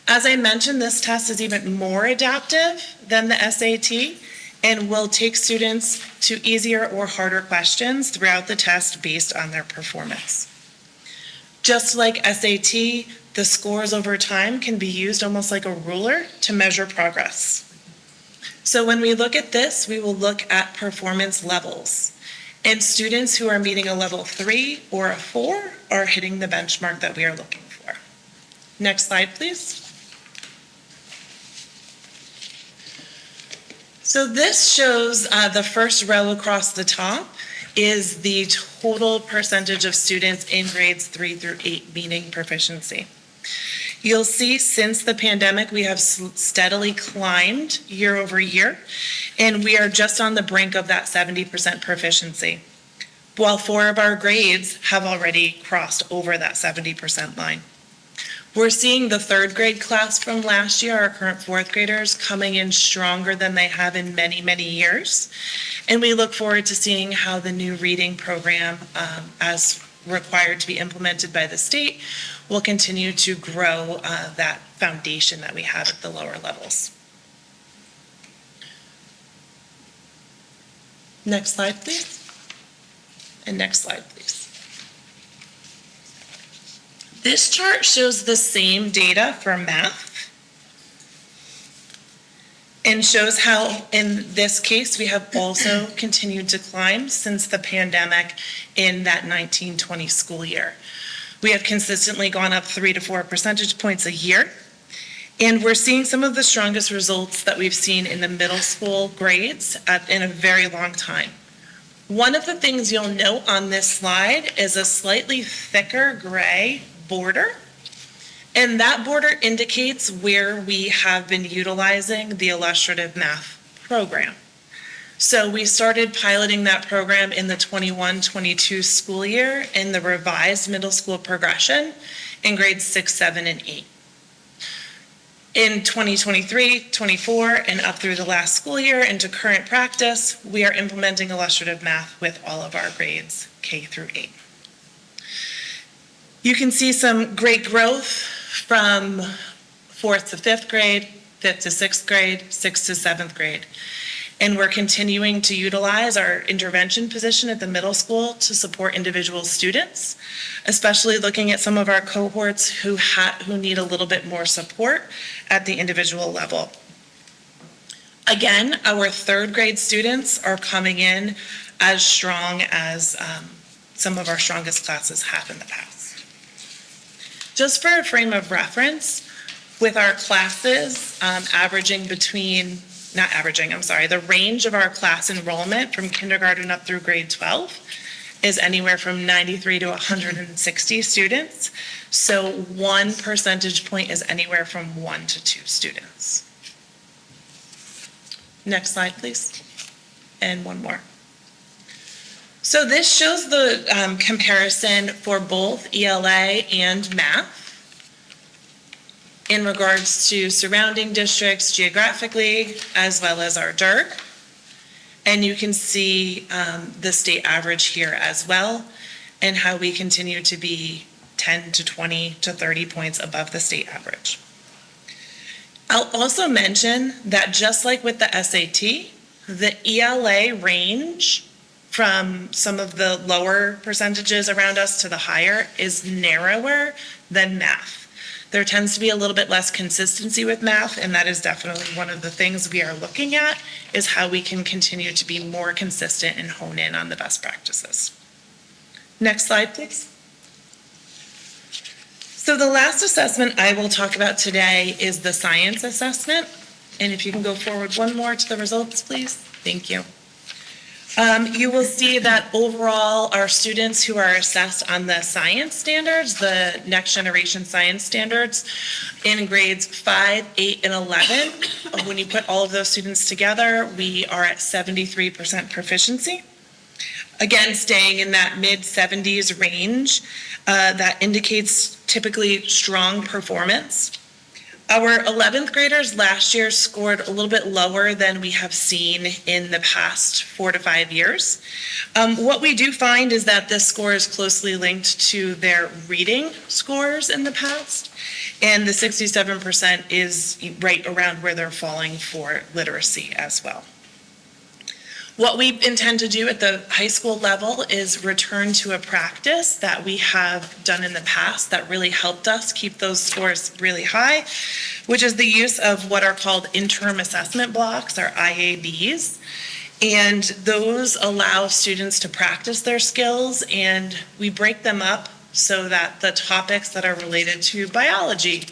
As I mentioned, this test is even more adaptive than the SAT and will take students to easier or harder questions throughout the test based on their performance. Just like SAT, the scores over time can be used almost like a ruler to measure progress. So when we look at this, we will look at performance levels. And students who are meeting a level 3 or a 4 are hitting the benchmark that we are looking for. Next slide, please. So this shows the first row across the top is the total percentage of students in grades 3 through 8 meeting proficiency. You'll see since the pandemic, we have steadily climbed year over year, and we are just on the brink of that 70% proficiency, while 4 of our grades have already crossed over that 70% line. We're seeing the 3rd grade class from last year, our current 4th graders, coming in stronger than they have in many, many years. And we look forward to seeing how the new reading program, as required to be implemented by the state, will continue to grow that foundation that we have at the lower levels. Next slide, please. And next slide, please. This chart shows the same data for math and shows how, in this case, we have also continued to climb since the pandemic in that 19-20 school year. We have consistently gone up 3 to 4 percentage points a year, and we're seeing some of the strongest results that we've seen in the middle school grades in a very long time. One of the things you'll note on this slide is a slightly thicker gray border, and that border indicates where we have been utilizing the illustrative math program. So we started piloting that program in the 21-22 school year in the revised middle school progression in grades 6, 7, and 8. In 2023-24 and up through the last school year into current practice, we are implementing illustrative math with all of our grades K through 8. You can see some great growth from 4th to 5th grade, 5th to 6th grade, 6th to 7th grade. And we're continuing to utilize our intervention position at the middle school to support individual students, especially looking at some of our cohorts who need a little bit more support at the individual level. Again, our 3rd grade students are coming in as strong as some of our strongest classes have in the past. Just for a frame of reference, with our classes the range of our class enrollment from kindergarten up through grade 12 is anywhere from 93 to 160 students. So 1 percentage point is anywhere from 1 to 2 students. Next slide, please. And one more. So this shows the comparison for both ELA and math in regards to surrounding districts geographically, as well as our DIRG. And you can see the state average here as well, and how we continue to be 10 to 20 to 30 points above the state average. I'll also mention that just like with the SAT, the ELA range from some of the lower percentages around us to the higher is narrower than math. There tends to be a little bit less consistency with math, and that is definitely one of the things we are looking at, is how we can continue to be more consistent and hone in on the best practices. Next slide, please. So the last assessment I will talk about today is the science assessment. And if you can go forward one more to the results, please. Thank you. You will see that overall, our students who are assessed on the science standards, the next generation science standards, in grades 5, 8, and 11, when you put all of those students together, we are at 73% proficiency. Again, staying in that mid-70s range, that indicates typically strong performance. Our 11th graders last year scored a little bit lower than we have seen in the past 4 to 5 years. What we do find is that this score is closely linked to their reading scores in the past, and the 67% is right around where they're falling for literacy as well. What we intend to do at the high school level is return to a practice that we have done in the past that really helped us keep those scores really high, which is the use of what are called interim assessment blocks, or IABs. And those allow students to practice their skills, and we break them up so that the topics that are related to biology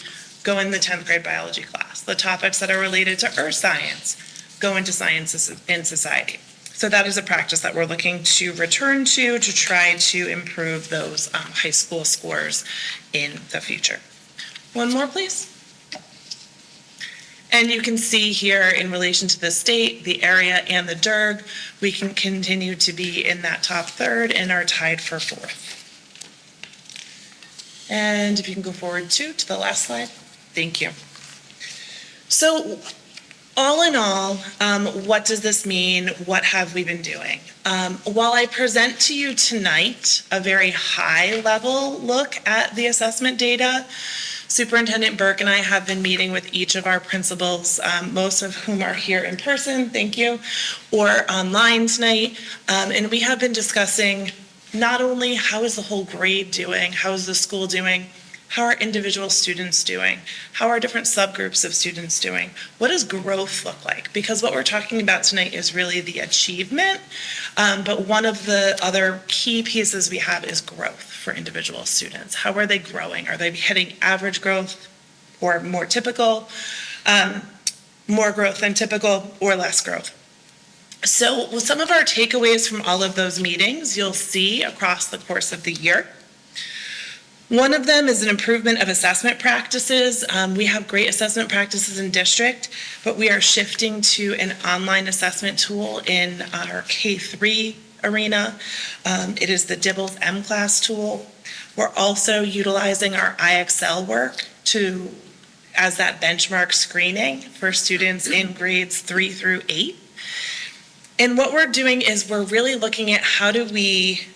go in the 10th grade biology class. The topics that are related to earth science go into science and society. So that is a practice that we're looking to return to try to improve those high school scores in the future. One more, please. And you can see here in relation to the state, the area, and the DERG, we can continue to be in that top third and are tied for fourth. And if you can go forward to the last slide. Thank you. So all in all, what does this mean? What have we been doing? While I present to you tonight a very high-level look at the assessment data, Superintendent Burke and I have been meeting with each of our principals, most of whom are here in person, thank you, or online tonight, and we have been discussing not only how is the whole grade doing, how is the school doing, how are individual students doing? How are different subgroups of students doing? What does growth look like? Because what we're talking about tonight is really the achievement, but one of the other key pieces we have is growth for individual students. How are they growing? Are they hitting average growth or more typical, more growth than typical, or less growth? So with some of our takeaways from all of those meetings, you'll see across the course of the year. One of them is an improvement of assessment practices. We have great assessment practices in district, but we are shifting to an online assessment tool in our K-3 arena. It is the Dibbles M-Class tool. We're also utilizing our IXL work as that benchmark screening for students in grades 3 through 8. And what we're doing is we're really looking at how do we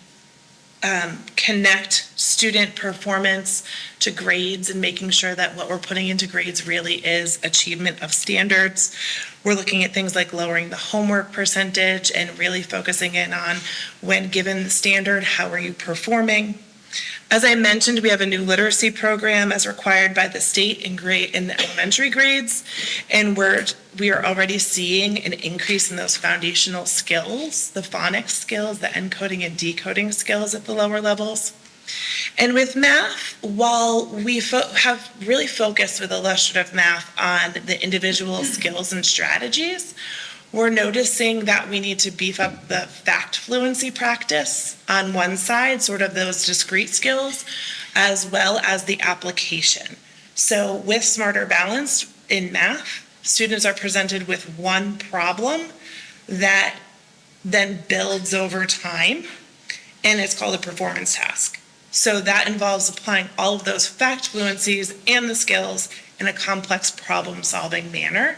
connect student performance to grades and making sure that what we're putting into grades really is achievement of standards. We're looking at things like lowering the homework percentage and really focusing in on when given the standard, how are you performing? As I mentioned, we have a new literacy program as required by the state in the elementary grades, and we are already seeing an increase in those foundational skills, the phonics skills, the encoding and decoding skills at the lower levels. And with math, while we have really focused with illustrative math on the individual skills and strategies, we're noticing that we need to beef up the fact fluency practice on one side, sort of those discrete skills, as well as the application. So with Smarter Balanced in math, students are presented with one problem that then builds over time, and it's called a performance task. So that involves applying all of those fact fluencies and the skills in a complex problem-solving manner.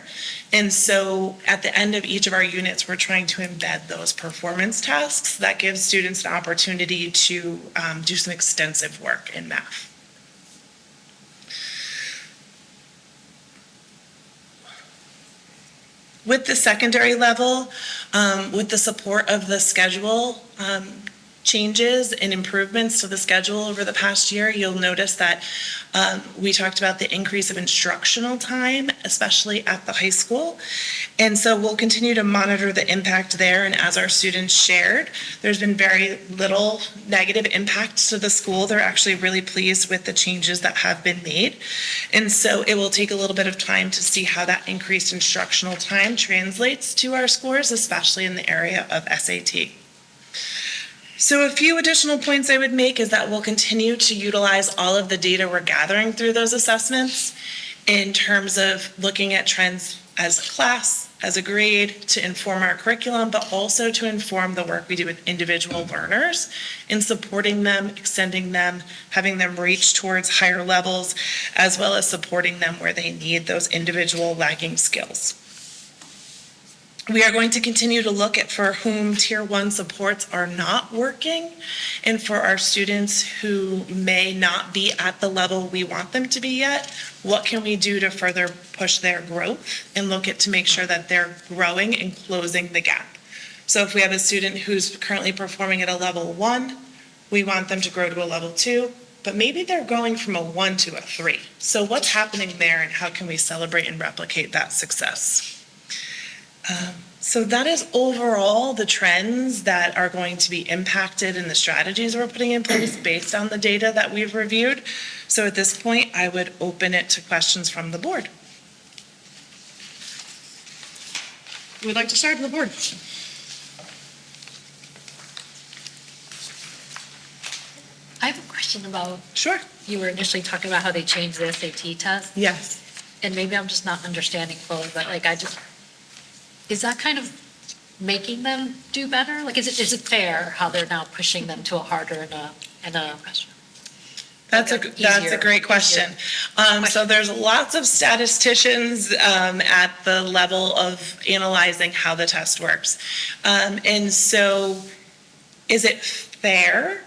And so at the end of each of our units, we're trying to embed those performance tasks that give students an opportunity to do some extensive work in math. With the secondary level, with the support of the schedule changes and improvements to the schedule over the past year, you'll notice that we talked about the increase of instructional time, especially at the high school. And so we'll continue to monitor the impact there. And as our students shared, there's been very little negative impact to the school. They're actually really pleased with the changes that have been made. And so it will take a little bit of time to see how that increased instructional time translates to our scores, especially in the area of SAT. So a few additional points I would make is that we'll continue to utilize all of the data we're gathering through those assessments in terms of looking at trends as a class, as a grade, to inform our curriculum, but also to inform the work we do with individual learners in supporting them, extending them, having them reach towards higher levels, as well as supporting them where they need those individual lagging skills. We are going to continue to look at for whom Tier 1 supports are not working, and for our students who may not be at the level we want them to be yet, what can we do to further push their growth and look at to make sure that they're growing and closing the gap. So if we have a student who's currently performing at a level 1, we want them to grow to a level 2, but maybe they're going from a 1 to a 3. So what's happening there and how can we celebrate and replicate that success? So that is overall the trends that are going to be impacted in the strategies we're putting in place based on the data that we've reviewed. So at this point, I would open it to questions from the board. We'd like to start on the board. I have a question about, Sure. you were initially talking about how they changed the SAT test, Yes. and maybe I'm just not understanding fully, but like is that kind of making them do better? Like, is it fair how they're now pushing them to a harder and a That's a great question. So there's lots of statisticians at the level of analyzing how the test works. And so is it fair?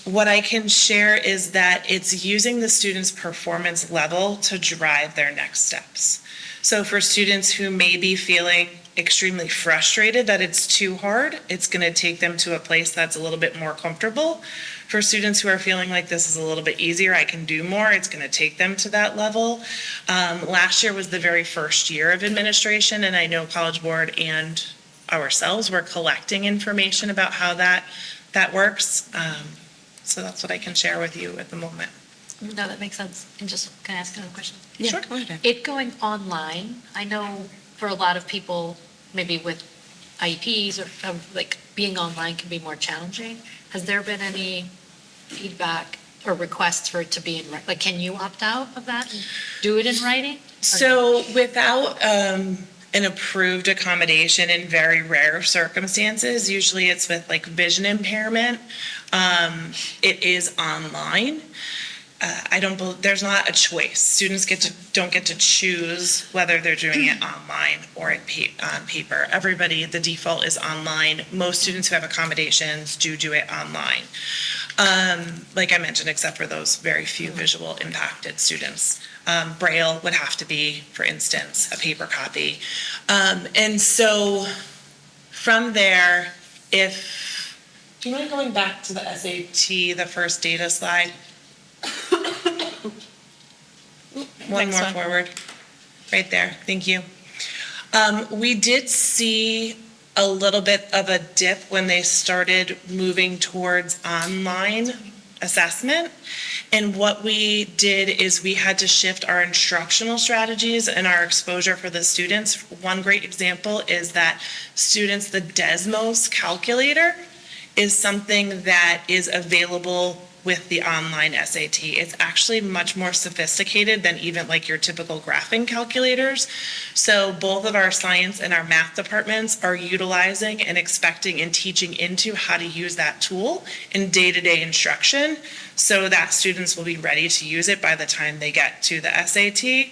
What I can share is that it's using the student's performance level to drive their next steps. So for students who may be feeling extremely frustrated that it's too hard, it's going to take them to a place that's a little bit more comfortable. For students who are feeling like this is a little bit easier, I can do more, it's going to take them to that level. Last year was the very first year of administration, and I know College Board and ourselves were collecting information about how that works. So that's what I can share with you at the moment. No, that makes sense. And just, can I ask another question? Sure. Go ahead. It going online, I know for a lot of people, maybe with IEPs or like being online can be more challenging. Has there been any feedback or requests for it to be like, can you opt out of that and do it in writing? So without an approved accommodation in very rare circumstances, usually it's with like vision impairment, it is online. There's not a choice. Students don't get to choose whether they're doing it online or on paper. Everybody, the default is online. Most students who have accommodations do it online. Like I mentioned, except for those very few visual impacted students. Braille would have to be, for instance, a paper copy. And so from there, do you mind going back to the SAT, the first data slide? One more forward, right there, thank you. We did see a little bit of a dip when they started moving towards online assessment. And what we did is we had to shift our instructional strategies and our exposure for the students. One great example is that students, the Desmos calculator is something that is available with the online SAT. It's actually much more sophisticated than even like your typical graphing calculators. So both of our science and our math departments are utilizing and expecting and teaching into how to use that tool in day-to-day instruction so that students will be ready to use it by the time they get to the SAT.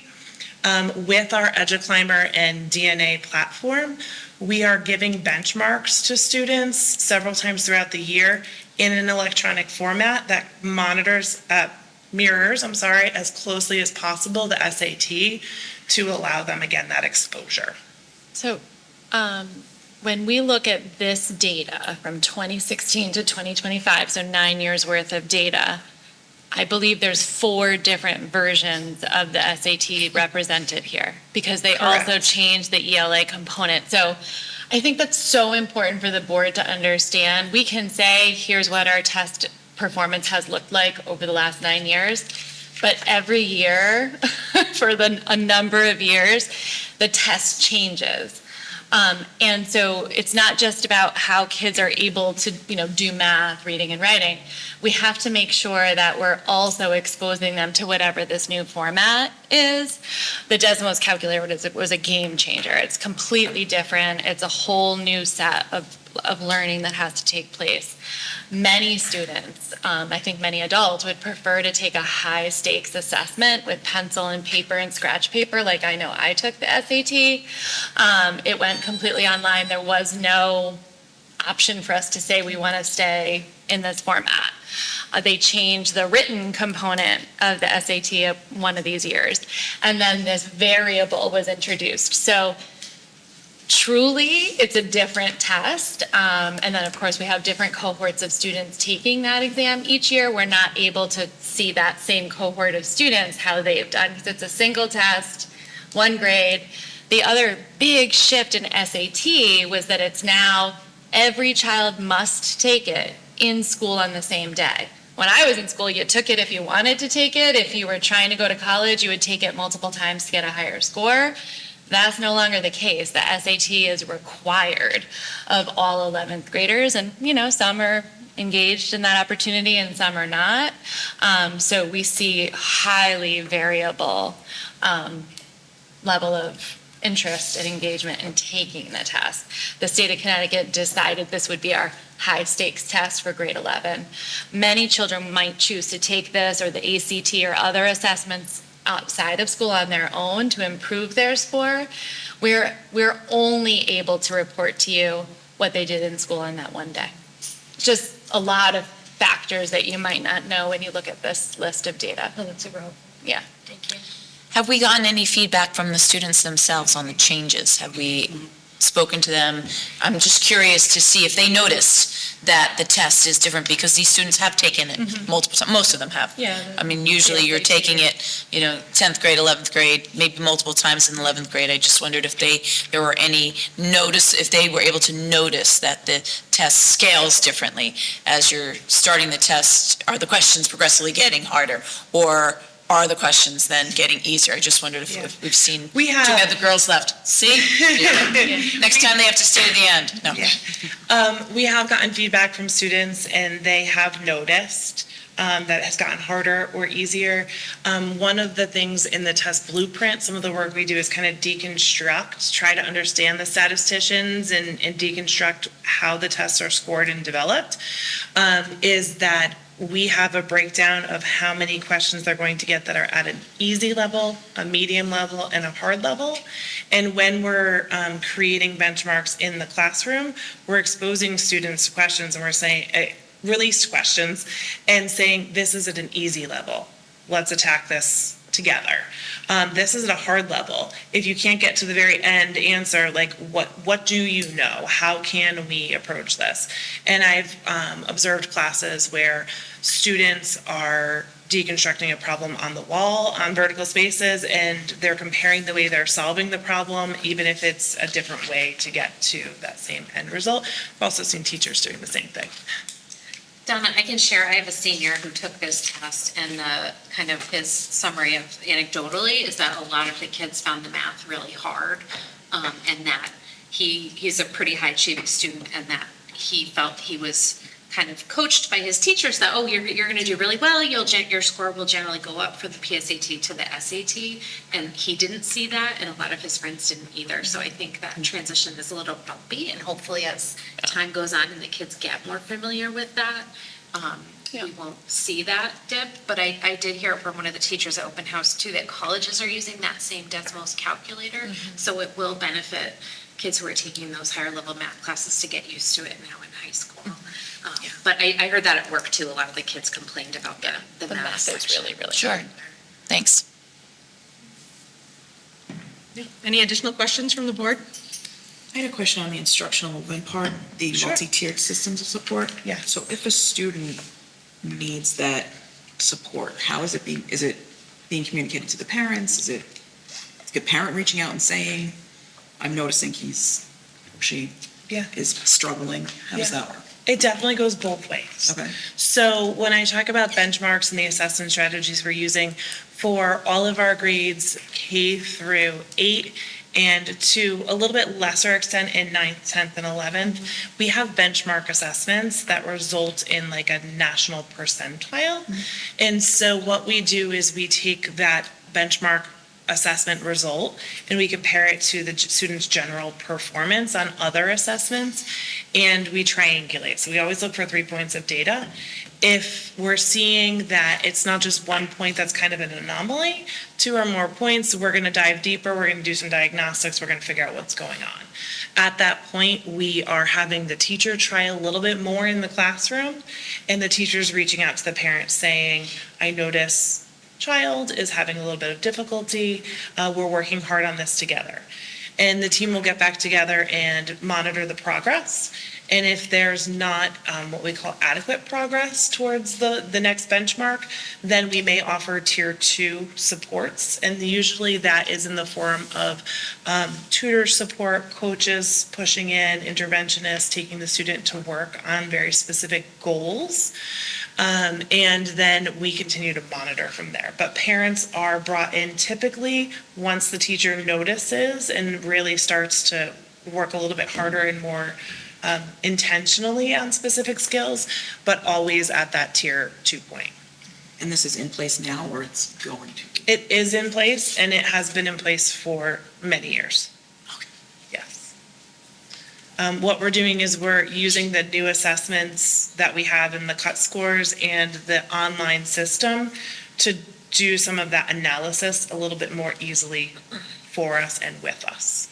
With our EduClimber and DNA platform, we are giving benchmarks to students several times throughout the year in an electronic format that mirrors as closely as possible the SAT to allow them, again, that exposure. So when we look at this data from 2016 to 2025, so 9 years worth of data, I believe there's 4 different versions of the SAT represented here because they Correct. also changed the ELA component. So I think that's so important for the board to understand. We can say, here's what our test performance has looked like over the last 9 years, but every year for a number of years, the test changes. And so it's not just about how kids are able to, do math, reading and writing. We have to make sure that we're also exposing them to whatever this new format is. The Desmos calculator was a game changer. It's completely different. It's a whole new set of learning that has to take place. Many students, I think many adults, would prefer to take a high stakes assessment with pencil and paper and scratch paper, like I know I took the SAT. It went completely online. There was no option for us to say we want to stay in this format. They changed the written component of the SAT one of these years, and then this variable was introduced. So truly, it's a different test. And then, of course, we have different cohorts of students taking that exam each year. We're not able to see that same cohort of students, how they've done, because it's a single test, one grade. The other big shift in SAT was that it's now every child must take it in school on the same day. When I was in school, you took it if you wanted to take it. If you were trying to go to college, you would take it multiple times to get a higher score. That's no longer the case. The SAT is required of all 11th graders, and some are engaged in that opportunity and some are not. So we see highly variable level of interest and engagement in taking the test. The state of Connecticut decided this would be our high stakes test for grade 11. Many children might choose to take this or the ACT or other assessments outside of school on their own to improve their score. We're only able to report to you what they did in school on that one day. Just a lot of factors that you might not know when you look at this list of data. Oh, that's super helpful. Yeah. Thank you. Have we gotten any feedback from the students themselves on the changes? Have we spoken to them? I'm just curious to see if they noticed that the test is different, because these students have taken it multiple times. Most of them have. Yeah. I mean, usually you're taking it, 10th grade, 11th grade, maybe multiple times in 11th grade. I just wondered if there were any if they were able to notice that the test scales differently as you're starting the test. Are the questions progressively getting harder, or are the questions then getting easier? I just wondered if we've seen. We have. Too bad the girls left. See? Yeah. Next time they have to stay to the end. No. Yeah. We have gotten feedback from students, and they have noticed that it has gotten harder or easier. One of the things in the test blueprint, some of the work we do is kind of deconstruct, try to understand the statisticians and deconstruct how the tests are scored and developed, is that we have a breakdown of how many questions they're going to get that are at an easy level, a medium level, and a hard level. And when we're creating benchmarks in the classroom, we're exposing students to questions, and we're saying, released questions, and saying, this is at an easy level. Let's attack this together. This is at a hard level. If you can't get to the very end answer, like what do you know? How can we approach this? And I've observed classes where students are deconstructing a problem on the wall, on vertical spaces, and they're comparing the way they're solving the problem, even if it's a different way to get to that same end result. I've also seen teachers doing the same thing. Donna, I can share, I have a senior who took this test, and kind of his summary of anecdotally is that a lot of the kids found the math really hard, and that he's a pretty high achieving student, and that he felt he was kind of coached by his teachers that, oh, you're going to do really well, your score will generally go up for the PSAT to the SAT, and he didn't see that, and a lot of his friends didn't either. So I think that transition is a little bumpy, and hopefully as time goes on and the kids get more familiar with that, we won't see that dip. But I did hear from one of the teachers at Open House too, that colleges are using that same Desmos calculator, so it will benefit kids who are taking those higher level math classes to get used to it now in high school. But I heard that at work too. A lot of the kids complained about the math is really, really Sure. Thanks. Any additional questions from the board? I had a question on the instructional movement part, the multi-tiered systems of support. Yeah. So if a student needs that support, how is it being communicated to the parents? Is it the parent reaching out and saying, I'm noticing she is struggling? How does that work? It definitely goes both ways. Okay. So when I talk about benchmarks and the assessment strategies we're using for all of our grades K through 8, and to a little bit lesser extent in 9th, 10th, and 11th, we have benchmark assessments that result in like a national percentile. And so what we do is we take that benchmark assessment result and we compare it to the student's general performance on other assessments, and we triangulate. So we always look for 3 points of data. If we're seeing that it's not just 1 point that's kind of an anomaly, 2 or more points, we're going to dive deeper, we're going to do some diagnostics, we're going to figure out what's going on. At that point, we are having the teacher try a little bit more in the classroom, and the teacher's reaching out to the parents saying, I notice child is having a little bit of difficulty, we're working hard on this together. And the team will get back together and monitor the progress. And if there's not what we call adequate progress towards the next benchmark, then we may offer tier 2 supports. And usually that is in the form of tutor support, coaches pushing in, interventionists taking the student to work on very specific goals. And then we continue to monitor from there. But parents are brought in typically once the teacher notices and really starts to work a little bit harder and more intentionally on specific skills, but always at that tier 2 point. And this is in place now, or it's going to? It is in place, and it has been in place for many years. Okay. Yes. What we're doing is we're using the new assessments that we have in the cut scores and the online system to do some of that analysis a little bit more easily for us and with us.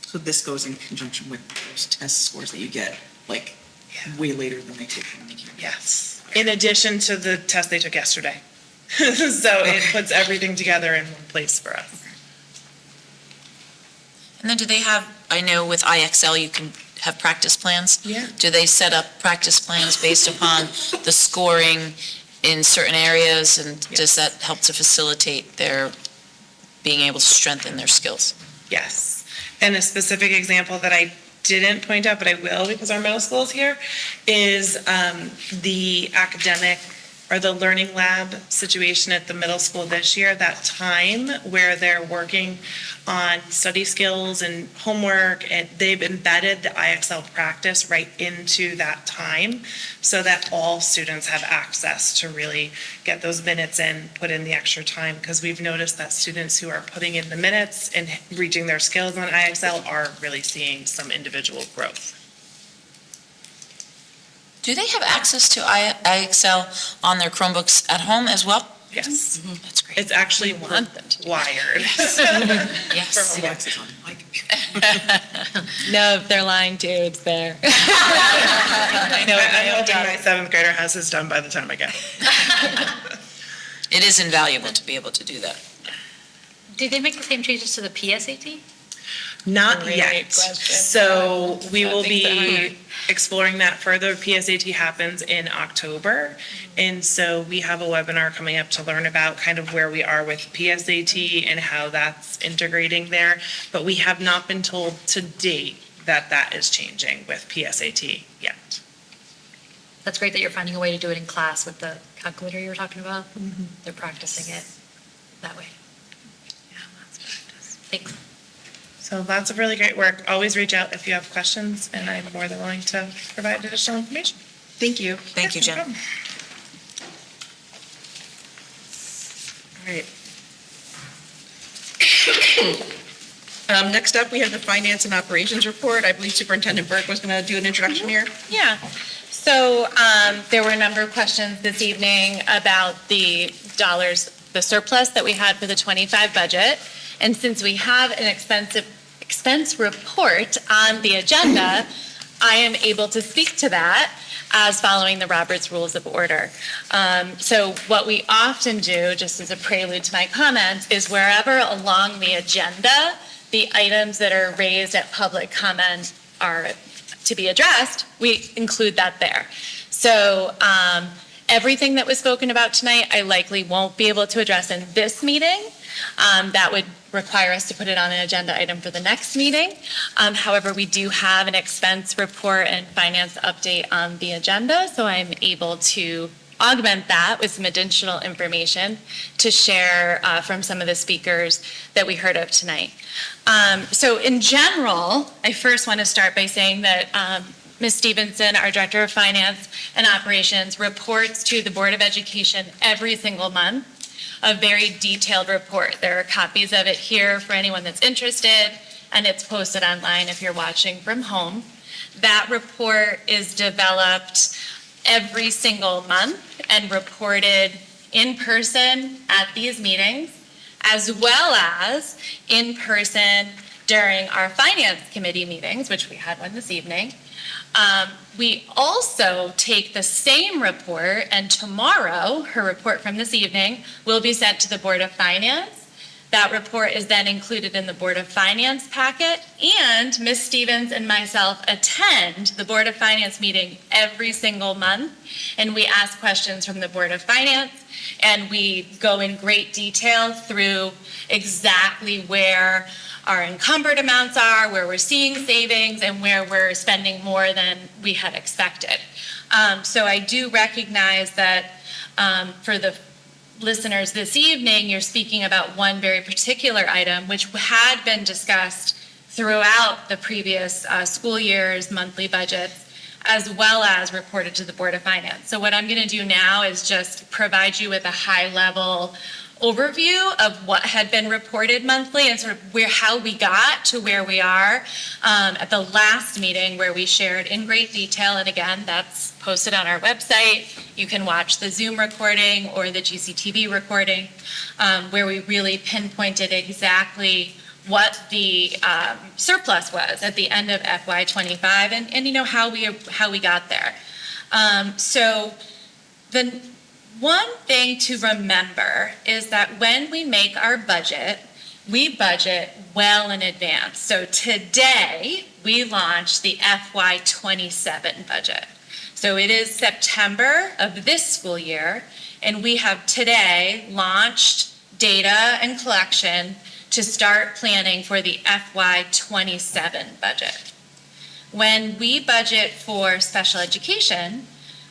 So this goes in conjunction with those test scores that you get, like, way later than they take from the community. Yes. In addition to the test they took yesterday. So it puts everything together in one place for us. And then do they have, I know with IXL you can have practice plans? Yeah. Do they set up practice plans based upon the scoring in certain areas, and does that help to facilitate their being able to strengthen their skills? Yes. And a specific example that I didn't point out, but I will because our middle school is here, is the academic or the learning lab situation at the middle school this year, that time where they're working on study skills and homework, and they've embedded the IXL practice right into that time so that all students have access to really get those minutes in, put in the extra time, because we've noticed that students who are putting in the minutes and reaching their skills on IXL are really seeing some individual growth. Do they have access to IXL on their Chromebooks at home as well? Yes. That's great. It's actually wired. Yes. Access on my computer. No, if they're lying too, it's there. I'm hoping my 7th grader has his done by the time I get home. It is invaluable to be able to do that. Did they make the same changes to the PSAT? Not Great yet. question. So we will Things that be exploring that further. PSAT happens in October. And so we have a webinar coming up to learn about kind of where we are with PSAT and how that's integrating there. But we have not been told to date that that is changing with PSAT yet. That's great that you're finding a way to do it in class with the calculator you were talking about. They're practicing it that way. Yeah, that's practice. Thanks. So lots of really great work. Always reach out if you have questions, and I'm more than willing to provide additional information. Thank you. Thank you, Jen. No problem. All right. Next up, we have the Finance and Operations Report. I believe Superintendent Burke was going to do an introduction here. Yeah. So there were a number of questions this evening about the dollars, the surplus that we had for the 25 budget. And since we have an expense report on the agenda, I am able to speak to that as following the Roberts Rules of Order. So what we often do, just as a prelude to my comments, is wherever along the agenda, the items that are raised at public comment are to be addressed, we include that there. So everything that was spoken about tonight, I likely won't be able to address in this meeting. That would require us to put it on an agenda item for the next meeting. However, we do have an expense report and finance update on the agenda, so I'm able to augment that with some additional information to share from some of the speakers that we heard of tonight. So in general, I first want to start by saying that Ms. Stevenson, our Director of Finance and Operations, reports to the Board of Education every single month. A very detailed report. There are copies of it here for anyone that's interested, and it's posted online if you're watching from home. That report is developed every single month and reported in person at these meetings, as well as in person during our Finance Committee meetings, which we had one this evening. We also take the same report, and tomorrow, her report from this evening will be sent to the Board of Finance, That report is then included in the Board of Finance packet, and Ms. Stevens and myself attend the Board of Finance meeting every single month, and we ask questions from the Board of Finance, and we go in great detail through exactly where our encumbered amounts are, where we're seeing savings, and where we're spending more than we had expected. So I do recognize that for the listeners this evening, you're speaking about one very particular item, which had been discussed throughout the previous school year's monthly budgets, as well as reported to the Board of Finance. So what I'm going to do now is just provide you with a high-level overview of what had been reported monthly and sort of how we got to where we are at the last meeting, where we shared in great detail. And again, that's posted on our website. You can watch the Zoom recording or the GCTV recording, where we really pinpointed exactly what the surplus was at the end of FY25 and you know how we got there. So the one thing to remember is that when we make our budget, we budget well in advance. So today, we launched the FY27 budget. So it is September of this school year, and we have today launched data and collection to start planning for the FY27 budget. When we budget for special education,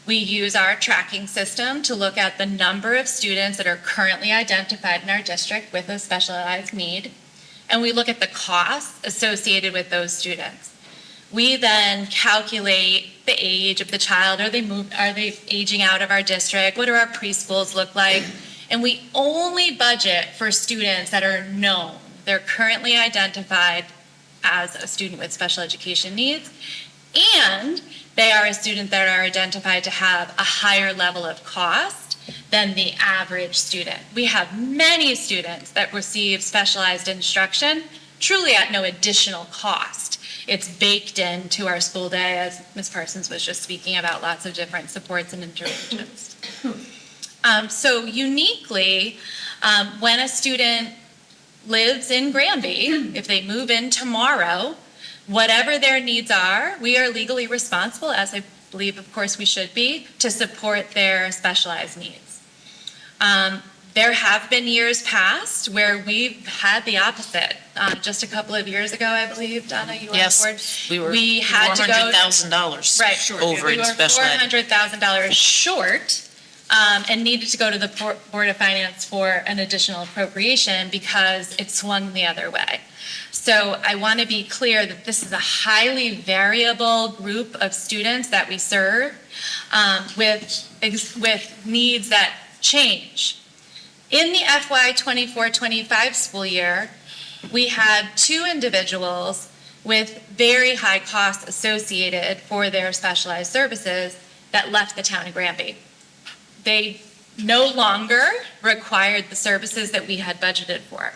we use our tracking system to look at the number of students that are currently identified in our district with a specialized need, and we look at the costs associated with those students. We then calculate the age of the child. Are they aging out of our district? What do our preschools look like? And we only budget for students that are known. They're currently identified as a student with special education needs, and they are a student that are identified to have a higher level of cost than the average student. We have many students that receive specialized instruction truly at no additional cost. It's baked into our school day, as Ms. Parsons was just speaking about, lots of different supports and interventions. So uniquely, when a student lives in Granby, if they move in tomorrow, whatever their needs are, we are legally responsible, as I believe, of course, we should be, to support their specialized needs. There have been years past where we've had the opposite. Just a couple of years ago, I believe, Donna, you were on board. We had to go $400,000 right, over in special ed. We were $400,000 short and needed to go to the Board of Finance for an additional appropriation because it swung the other way. So I want to be clear that this is a highly variable group of students that we serve with needs that change. In the FY24-25 school year, we had 2 individuals with very high costs associated for their specialized services that left the town of Granby. They no longer required the services that we had budgeted for.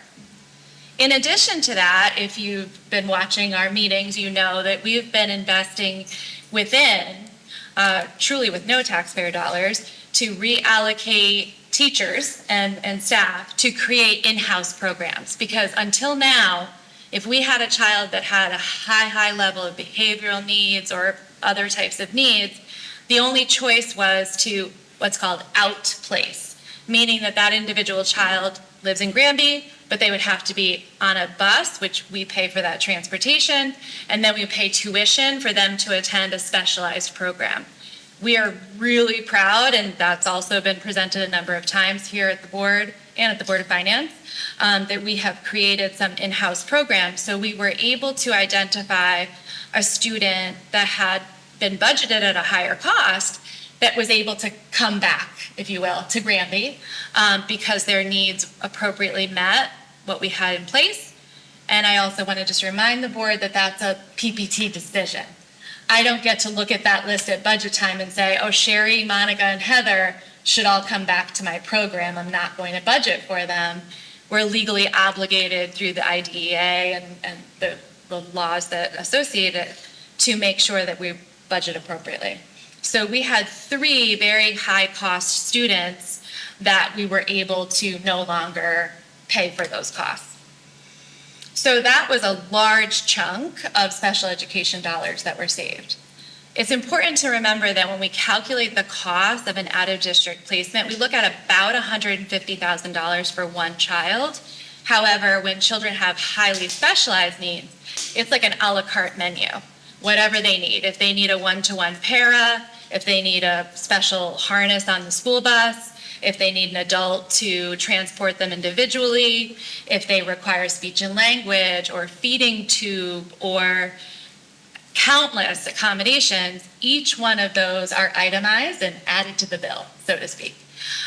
In addition to that, if you've been watching our meetings, you know that we've been investing within, truly with no taxpayer dollars, to reallocate teachers and staff to create in-house programs. Because until now, if we had a child that had a high level of behavioral needs or other types of needs, the only choice was to what's called outplace, meaning that that individual child lives in Granby, but they would have to be on a bus, which we pay for that transportation, and then we pay tuition for them to attend a specialized program. We are really proud, and that's also been presented a number of times here at the board and at the Board of Finance, that we have created some in-house programs. So we were able to identify a student that had been budgeted at a higher cost that was able to come back, if you will, to Granby because their needs appropriately met what we had in place. And I also want to just remind the board that that's a PPT decision. I don't get to look at that list at budget time and say, oh, Sherry, Monica, and Heather should all come back to my program. I'm not going to budget for them. We're legally obligated through the IDEA and the laws that associate it to make sure that we budget appropriately. So we had 3 very high-cost students that we were able to no longer pay for those costs. So that was a large chunk of special education dollars that were saved. It's important to remember that when we calculate the cost of an out-of-district placement, we look at about $150,000 for one child. However, when children have highly specialized needs, it's like an a la carte menu, whatever they need. If they need a one-to-one para, if they need a special harness on the school bus, if they need an adult to transport them individually, if they require speech and language or feeding tube or countless accommodations, each one of those are itemized and added to the bill, so to speak.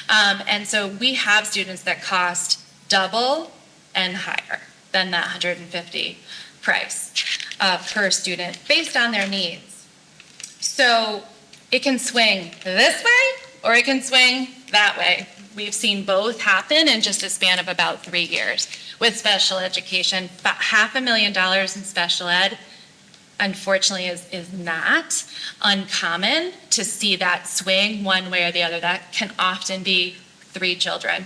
And so we have students that cost double and higher than that 150 price per student based on their needs. So it can swing this way or it can swing that way. We've seen both happen in just a span of about 3 years with special education. About $500,000 in special ed, unfortunately, is not uncommon to see that swing one way or the other. That can often be 3 children.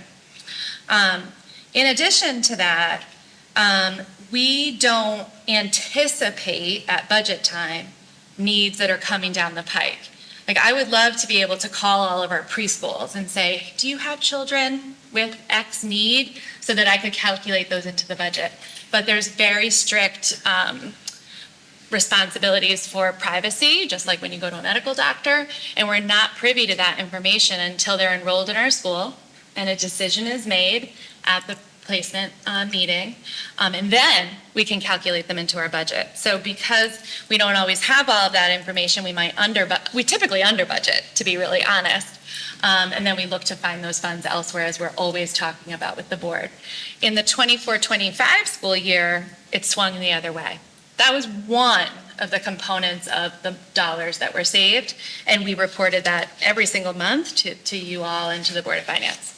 In addition to that, we don't anticipate at budget time needs that are coming down the pike. Like, I would love to be able to call all of our preschools and say, do you have children with X need, so that I could calculate those into the budget. But there's very strict responsibilities for privacy, just like when you go to a medical doctor, and we're not privy to that information until they're enrolled in our school and a decision is made at the placement meeting, and then we can calculate them into our budget. So because we don't always have all of that information, we typically under budget, to be really honest, and then we look to find those funds elsewhere, as we're always talking about with the board. In the 24-25 school year, it swung the other way. That was one of the components of the dollars that were saved, and we reported that every single month to you all and to the Board of Finance.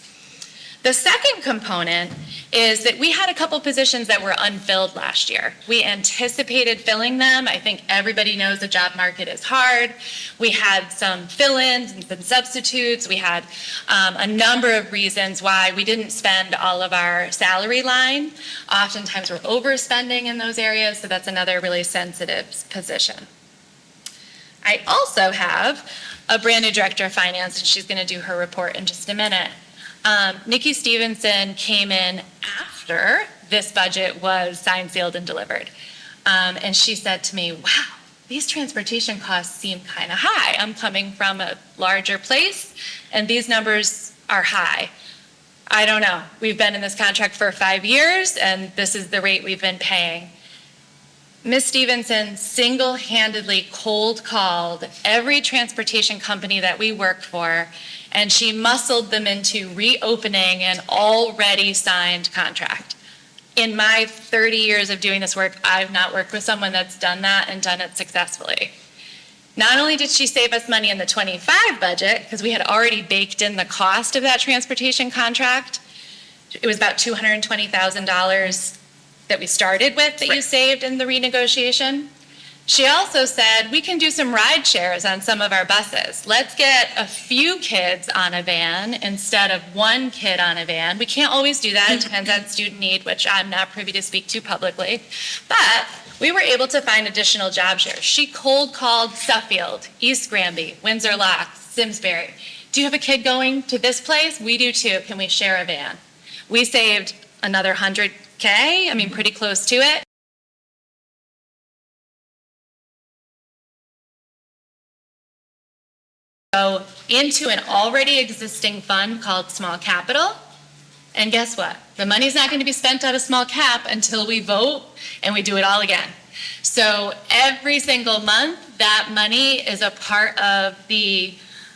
The second component is that we had a couple positions that were unfilled last year. We anticipated filling them. I think everybody knows the job market is hard. We had some fill-ins and some substitutes. We had a number of reasons why we didn't spend all of our salary line. Oftentimes we're overspending in those areas, so that's another really sensitive position. I also have a brand new director of finance, and she's going to do her report in just a minute. Nikki Stevenson came in after this budget was signed, sealed, and delivered. And she said to me, wow, these transportation costs seem kind of high. I'm coming from a larger place, and these numbers are high. I don't know. We've been in this contract for 5 years, and this is the rate we've been paying. Ms. Stevenson single-handedly cold called every transportation company that we work for, and she muscled them into reopening an already signed contract. In my 30 years of doing this work, I've not worked with someone that's done that and done it successfully. Not only did she save us money in the 25 budget, because we had already baked in the cost of that transportation contract, it was about $220,000 that we started with that you saved in the renegotiation. She also said, we can do some ride shares on some of our buses. Let's get a few kids on a van instead of one kid on a van. We can't always do that. It depends on student need, which I'm not privy to speak to publicly. But we were able to find additional job shares. She cold called Suffield, East Granby, Windsor Locks, Simsbury. Do you have a kid going to this place? We do too. Can we share a van? We saved another $100K, I mean, pretty close to it. Go into an already existing fund called Small Capital. And guess what? The money's not going to be spent out of Small Cap until we vote and we do it all again. So every single month, that money is a part of the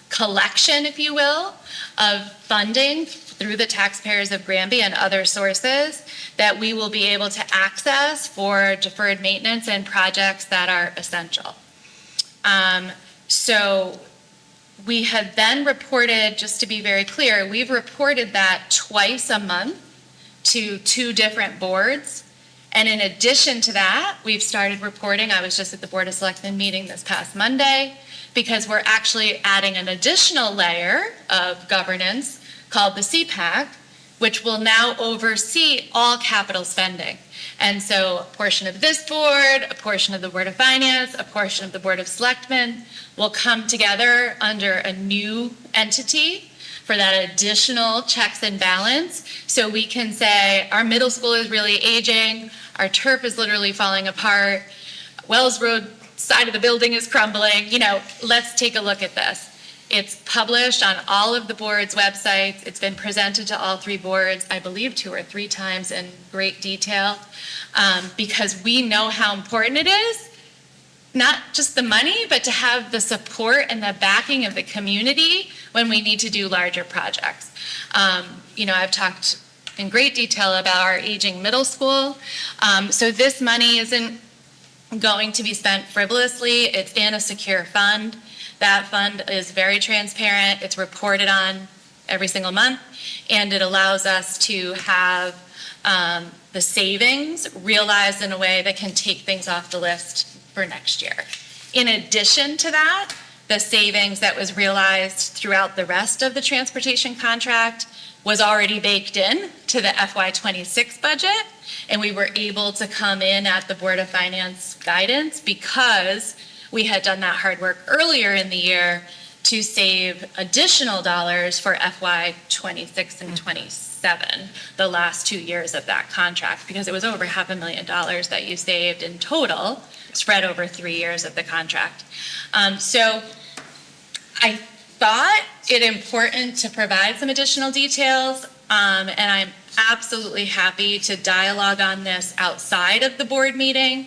collection, if you will, of funding through the taxpayers of Granby and other sources that we will be able to access for deferred maintenance and projects that are essential. So we have then reported, just to be very clear, we've reported that twice a month to 2 different boards. And in addition to that, we've started reporting, I was just at the Board of Selectmen meeting this past Monday, because we're actually adding an additional layer of governance called the CPAC, which will now oversee all capital spending. And so a portion of this board, a portion of the Board of Finance, a portion of the Board of Selectmen will come together under a new entity for that additional checks and balance. So we can say our middle school is really aging, our turf is literally falling apart, Wells Road side of the building is crumbling, let's take a look at this. It's published on all of the board's websites. It's been presented to all three boards, I believe 2 or 3 times in great detail, because we know how important it is, not just the money, but to have the support and the backing of the community when we need to do larger projects. I've talked in great detail about our aging middle school. So this money isn't going to be spent frivolously. It's in a secure fund. That fund is very transparent. It's reported on every single month, and it allows us to have the savings realized in a way that can take things off the list for next year. In addition to that, the savings that was realized throughout the rest of the transportation contract was already baked in to the FY26 budget, and we were able to come in at the Board of Finance guidance because we had done that hard work earlier in the year to save additional dollars for FY26 and 27, the last 2 years of that contract, because it was over $500,000 that you saved in total, spread over 3 years of the contract. So I thought it important to provide some additional details, and I'm absolutely happy to dialogue on this outside of the board meeting,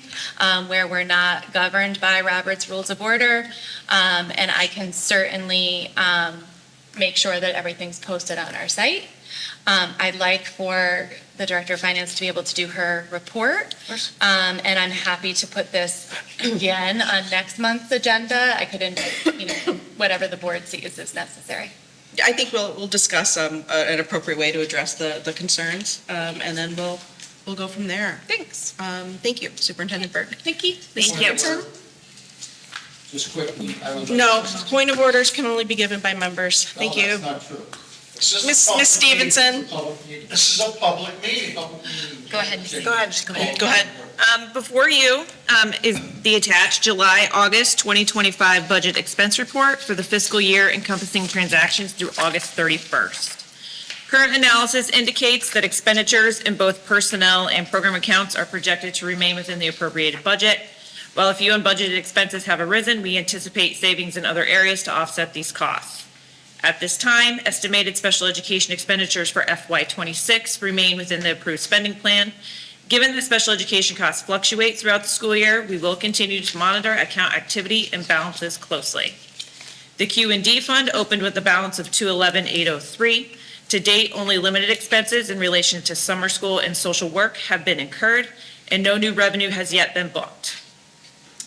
where we're not governed by Robert's Rules of Order, and I can certainly make sure that everything's posted on our site. I'd like for the Director of Finance to be able to do her report, and I'm happy to put this again on next month's agenda. I could, whatever the board sees is necessary. I think we'll discuss an appropriate way to address the concerns, and then we'll go from there. Thanks. Thank you, Superintendent Burke. Thank you. Thank you. Just quickly, No, point of orders can only be given by members. Thank you. That's not true. Miss Stevenson. This is a public meeting. Go ahead. Go ahead. Before you is the attached July-August 2025 budget expense report for the fiscal year encompassing transactions through August 31st. Current analysis indicates that expenditures in both personnel and program accounts are projected to remain within the appropriated budget. While a few unbudgeted expenses have arisen, we anticipate savings in other areas to offset these costs. At this time, estimated special education expenditures for FY26 remain within the approved spending plan. Given that special education costs fluctuate throughout the school year, we will continue to monitor account activity and balances closely. The Q&D fund opened with a balance of $211,803. To date, only limited expenses in relation to summer school and social work have been incurred, and no new revenue has yet been booked.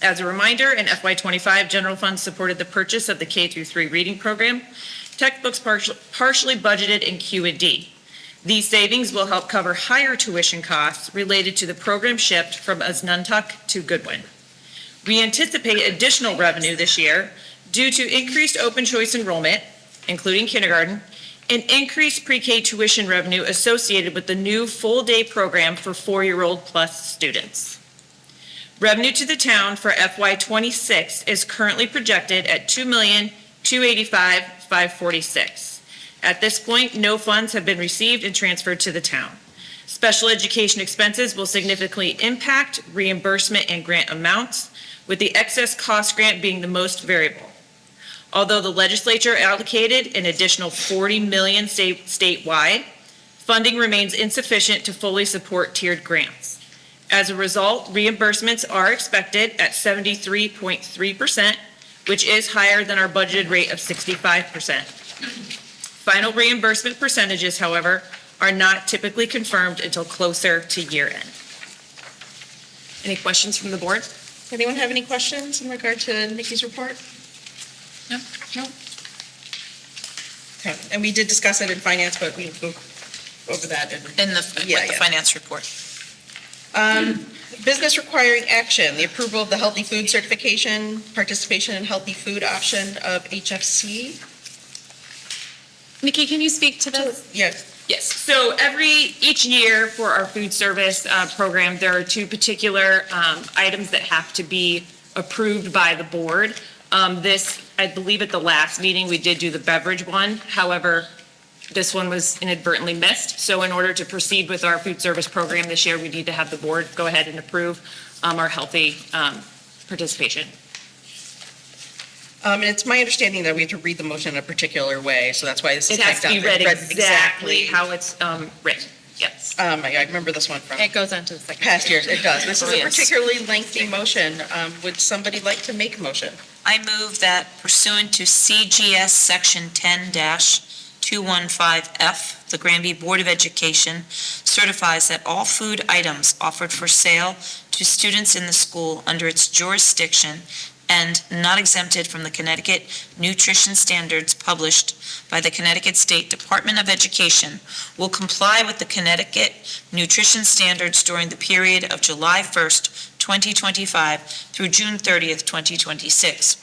As a reminder, in FY25, general funds supported the purchase of the K-3 reading program. Textbooks partially budgeted in Q&D. These savings will help cover higher tuition costs related to the program shift from Asnuntuck to Goodwin. We anticipate additional revenue this year due to increased open choice enrollment, including kindergarten, and increased pre-K tuition revenue associated with the new full-day program for 4-year-old plus students. Revenue to the town for FY26 is currently projected at $2,285,546. At this point, no funds have been received and transferred to the town. Special education expenses will significantly impact reimbursement and grant amounts, with the excess cost grant being the most variable. Although the legislature allocated an additional $40 million statewide, funding remains insufficient to fully support tiered grants. As a result, reimbursements are expected at 73.3%, which is higher than our budgeted rate of 65%. Final reimbursement percentages, however, are not typically confirmed until closer to year end. Any questions from the board? Anyone have any questions in regard to Nikki's report? No. Okay, and we did discuss it in finance, but we'll go over that In the finance report. Business requiring action, the approval of the healthy food certification, participation in healthy food option of HFC. Nikki, can you speak to this? Yes. Yes, so each year for our food service program, there are two particular items that have to be approved by the board. This, I believe at the last meeting, we did do the beverage one. However, this one was inadvertently missed. So in order to proceed with our food service program this year, we need to have the board go ahead and approve our healthy participation. And it's my understanding that we have to read the motion in a particular way, so that's why this is It has typed to out. be read exactly how it's written, yes. I remember this one from It goes on to the second. past years. It does. This is Oh, a yes. particularly lengthy motion. Would somebody like to make a motion? I move that pursuant to CGS Section 10-215F, the Granby Board of Education certifies that all food items offered for sale to students in the school under its jurisdiction and not exempted from the Connecticut nutrition standards published by the Connecticut State Department of Education will comply with the Connecticut nutrition standards during the period of July 1st, 2025 through June 30th, 2026.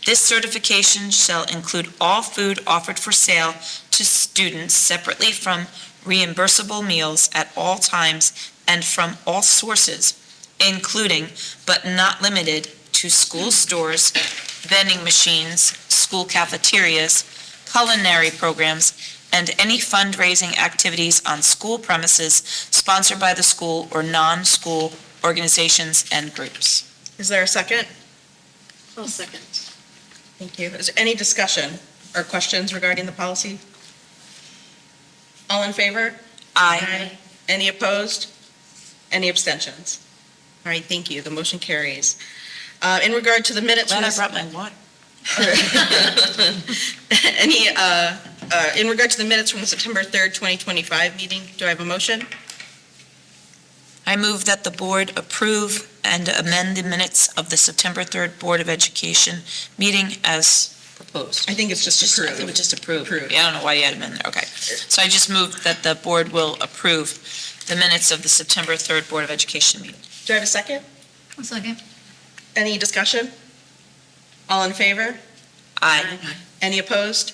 This certification shall include all food offered for sale to students separately from reimbursable meals at all times and from all sources, including but not limited to school stores, vending machines, school cafeterias, culinary programs, and any fundraising activities on school premises sponsored by the school or non-school organizations and groups. Is there a second? I'll second. Thank you. Is there any discussion or questions regarding the policy? All in favor? Aye. Any opposed? Any abstentions? All right, thank you. The motion carries. In regard to the minutes. Glad I from brought my water. in regard to the minutes from the September 3rd, 2025 meeting, do I have a motion? I move that the board approve and amend the minutes of the September 3rd Board of Education meeting as proposed. I think it's just I approved. think we just approved. Approved. Yeah, I don't know why you had them in there, okay. So I just moved that the board will approve the minutes of the September 3rd Board of Education meeting. Do I have a second? A second. Any discussion? All in favor? Aye. Any opposed?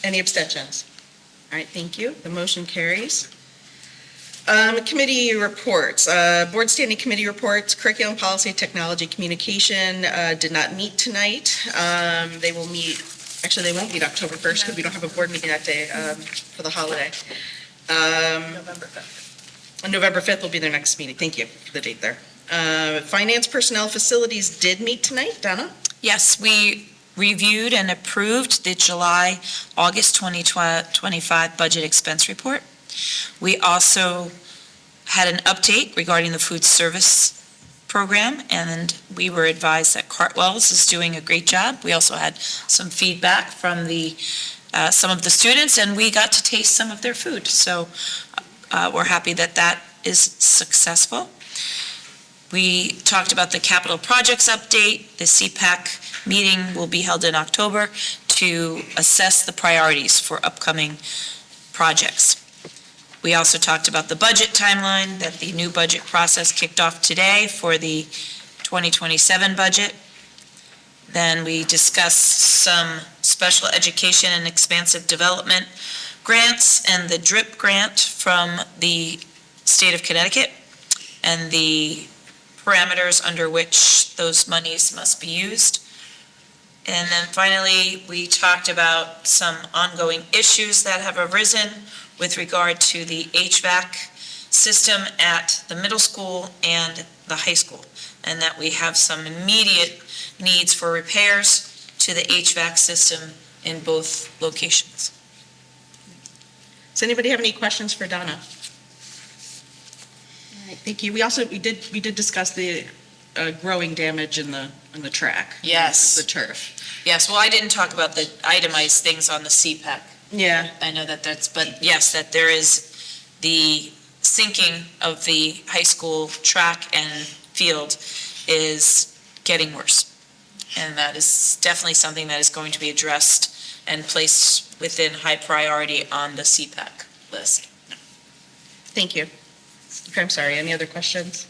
Any abstentions? All right, thank you. The motion carries. Committee reports, board standing committee reports, curriculum, policy, technology, communication, did not meet tonight. They will meet, actually, they won't meet October 1st because we don't have a board meeting that day for the holiday. November 5th. November 5th will be their next meeting. Thank you for the date there. Finance, personnel, facilities did meet tonight. Donna? Yes, we reviewed and approved the August 2025 budget expense report. We also had an update regarding the food service program, and we were advised that Cartwell's is doing a great job. We also had some feedback from some of the students, and we got to taste some of their food. So we're happy that that is successful. We talked about the capital projects update. The CPAC meeting will be held in October to assess the priorities for upcoming projects. We also talked about the budget timeline, that the new budget process kicked off today for the 2027 budget. Then we discussed some special education and expansive development grants and the DRIP grant from the state of Connecticut and the parameters under which those monies must be used. And then finally, we talked about some ongoing issues that have arisen with regard to the HVAC system at the middle school and the high school, and that we have some immediate needs for repairs to the HVAC system in both locations. Does anybody have any questions for Donna? All right, thank you. We did discuss the growing damage in the track. Yes. The turf. Yes, well, I didn't talk about the itemized things on the CPAC. Yeah. I know but yes, that there is the sinking of the high school track and field is getting worse. And that is definitely something that is going to be addressed and placed within high priority on the CPAC list. Thank you. Okay, I'm sorry, any other questions?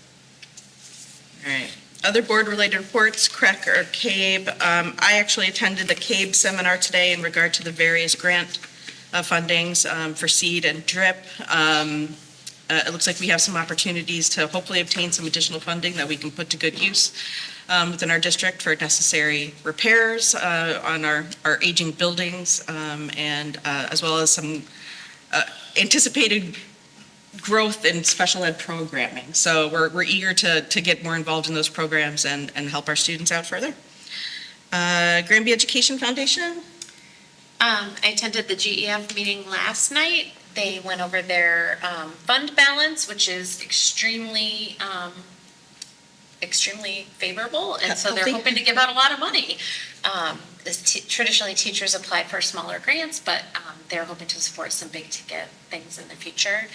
All right. Other board-related reports, CREC or CABE. I actually attended the CABE seminar today in regard to the various grant fundings for seed and drip. It looks like we have some opportunities to hopefully obtain some additional funding that we can put to good use within our district for necessary repairs on our aging buildings, and as well as some anticipated growth in special ed programming. So we're eager to get more involved in those programs and help our students out further. Granby Education Foundation? I attended the GEF meeting last night. They went over their fund balance, which is extremely favorable, and so they're hoping to give out a lot of money. Traditionally, teachers apply for smaller grants, but they're hoping to support some big ticket things in the future.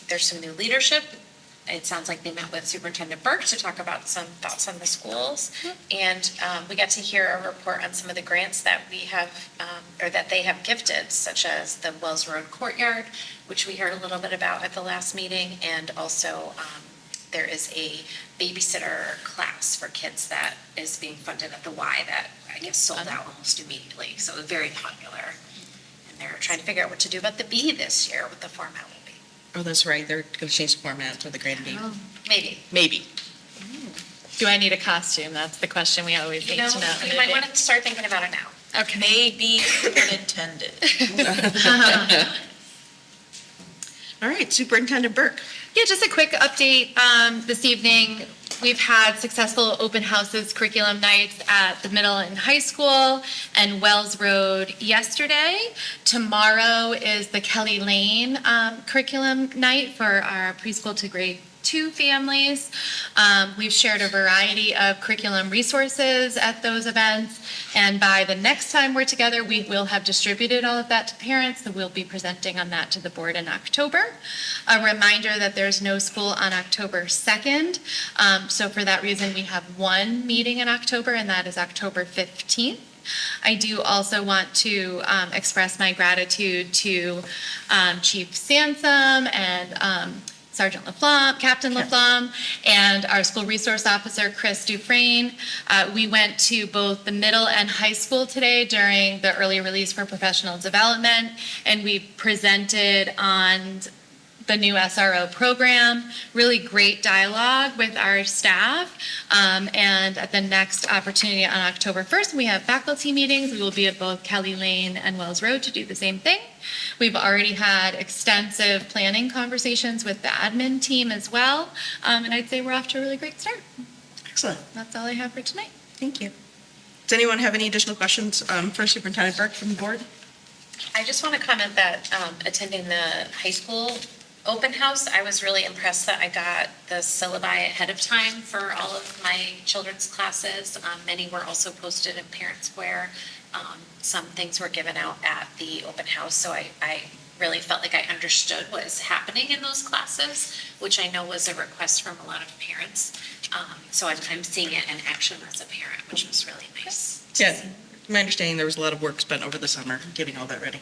There's some new leadership. It sounds like they met with Superintendent Burke to talk about some thoughts on the schools. And we got to hear a report on some of the grants that we have, or that they have gifted, such as the Wells Road Courtyard, which we heard a little bit about at the last meeting. And also there is a babysitter class for kids that is being funded at the Y that I guess sold out almost immediately. So it was very popular. And they're trying to figure out what to do about the B this year, what the format will be. Oh, that's right. They're going to change the format for the Granby. Oh, maybe. Maybe. Do I need a costume? That's the question we always need to know. You might want to start thinking about it now. Okay. Maybe unintended. All right, Superintendent Burke. Yeah, just a quick update this evening. We've had successful open houses, curriculum nights at the middle and high school and Wells Road yesterday. Tomorrow is the Kelly Lane curriculum night for our preschool to grade 2 families. We've shared a variety of curriculum resources at those events, and by the next time we're together, we will have distributed all of that to parents, so we'll be presenting on that to the board in October. A reminder that there's no school on October 2nd, so for that reason, we have one meeting in October, and that is October 15th. I do also want to express my gratitude to Chief Sansom and Sergeant LaFlamme, Captain LaFlamme, and our school resource officer, Chris Dufresne. We went to both the middle and high school today during the early release for professional development, and we presented on the new SRO program, really great dialogue with our staff. And at the next opportunity on October 1st, we have faculty meetings. We will be at both Kelly Lane and Wells Road to do the same thing. We've already had extensive planning conversations with the admin team as well. And I'd say we're off to a really great start. Excellent. That's all I have for tonight. Thank you. Does anyone have any additional questions for Superintendent Burke from the board? I just want to comment that attending the high school open house, I was really impressed that I got the syllabi ahead of time for all of my children's classes. Many were also posted in Parent Square. Some things were given out at the open house, so I really felt like I understood what is happening in those classes, which I know was a request from a lot of parents. So I'm seeing it in action as a parent, which was really nice. Yeah, my understanding there was a lot of work spent over the summer getting all that ready.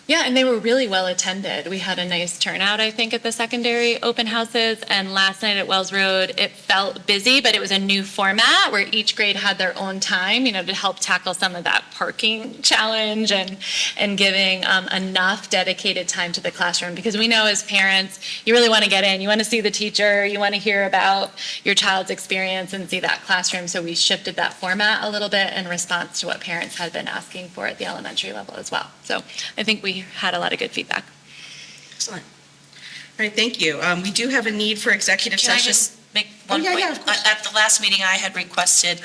Yeah, and they were really well attended. We had a nice turnout, I think, at the secondary open houses. And last night at Wells Road, it felt busy, but it was a new format where each grade had their own time, to help tackle some of that parking challenge and giving enough dedicated time to the classroom. Because we know as parents, you really want to get in. You want to see the teacher. You want to hear about your child's experience and see that classroom. So we shifted that format a little bit in response to what parents had been asking for at the elementary level as well. So I think we had a lot of good feedback. Excellent. All right, thank you. We do have a need for executive Can I session. just make one point? Yeah, of course. At the last meeting, I had requested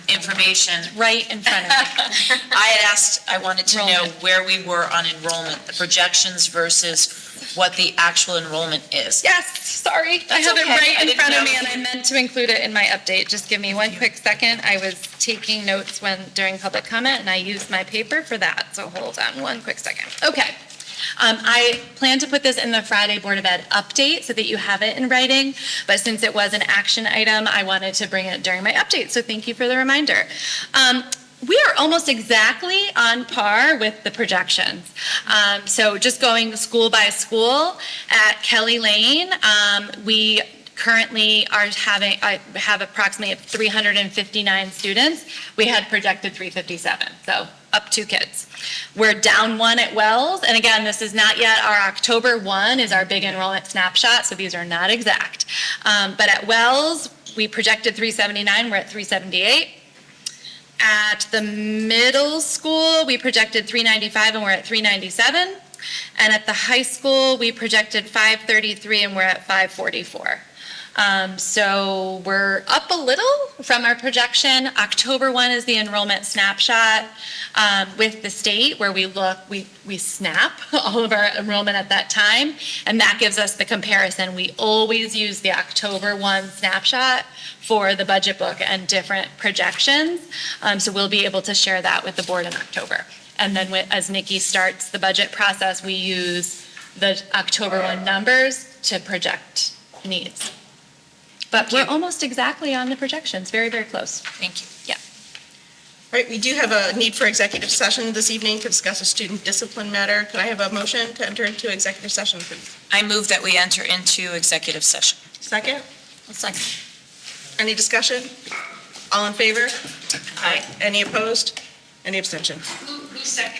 information. Right in front of me. I had asked, I wanted to know where we were on enrollment, the projections versus what the actual enrollment is. Yes, sorry. I have it okay. I right in didn't front of know. me, and I meant to include it in my update. Just give me one quick second. I was taking notes during public comment, and I used my paper for that. So hold on one quick second. Okay. I plan to put this in the Friday Board of Ed update so that you have it in writing, but since it was an action item, I wanted to bring it during my update, so thank you for the reminder. We are almost exactly on par with the projections. So just going school by school, at Kelly Lane, we currently I have approximately 359 students. We had projected 357, so up 2 kids. We're down 1 at Wells, and again, this is not yet our October 1 is our big enrollment snapshot, so these are not exact. But at Wells, we projected 379, we're at 378. At the middle school, we projected 395 and we're at 397. And at the high school, we projected 533 and we're at 544. So we're up a little from our projection. October 1 is the enrollment snapshot with the state where we look, we snap all of our enrollment at that time, and that gives us the comparison. We always use the October 1 snapshot for the budget book and different projections. So we'll be able to share that with the board in October. And then as Nikki starts the budget process, we use the October 1 numbers to project needs. But we're almost exactly on the projections, very, very close. Thank you. Yeah. All right, we do have a need for executive session this evening to discuss a student discipline matter. Could I have a motion to enter into executive session, please? I move that we enter into executive session. Second? Second. Any discussion? All in favor? Aye. Any opposed? Any abstentions? Who seconded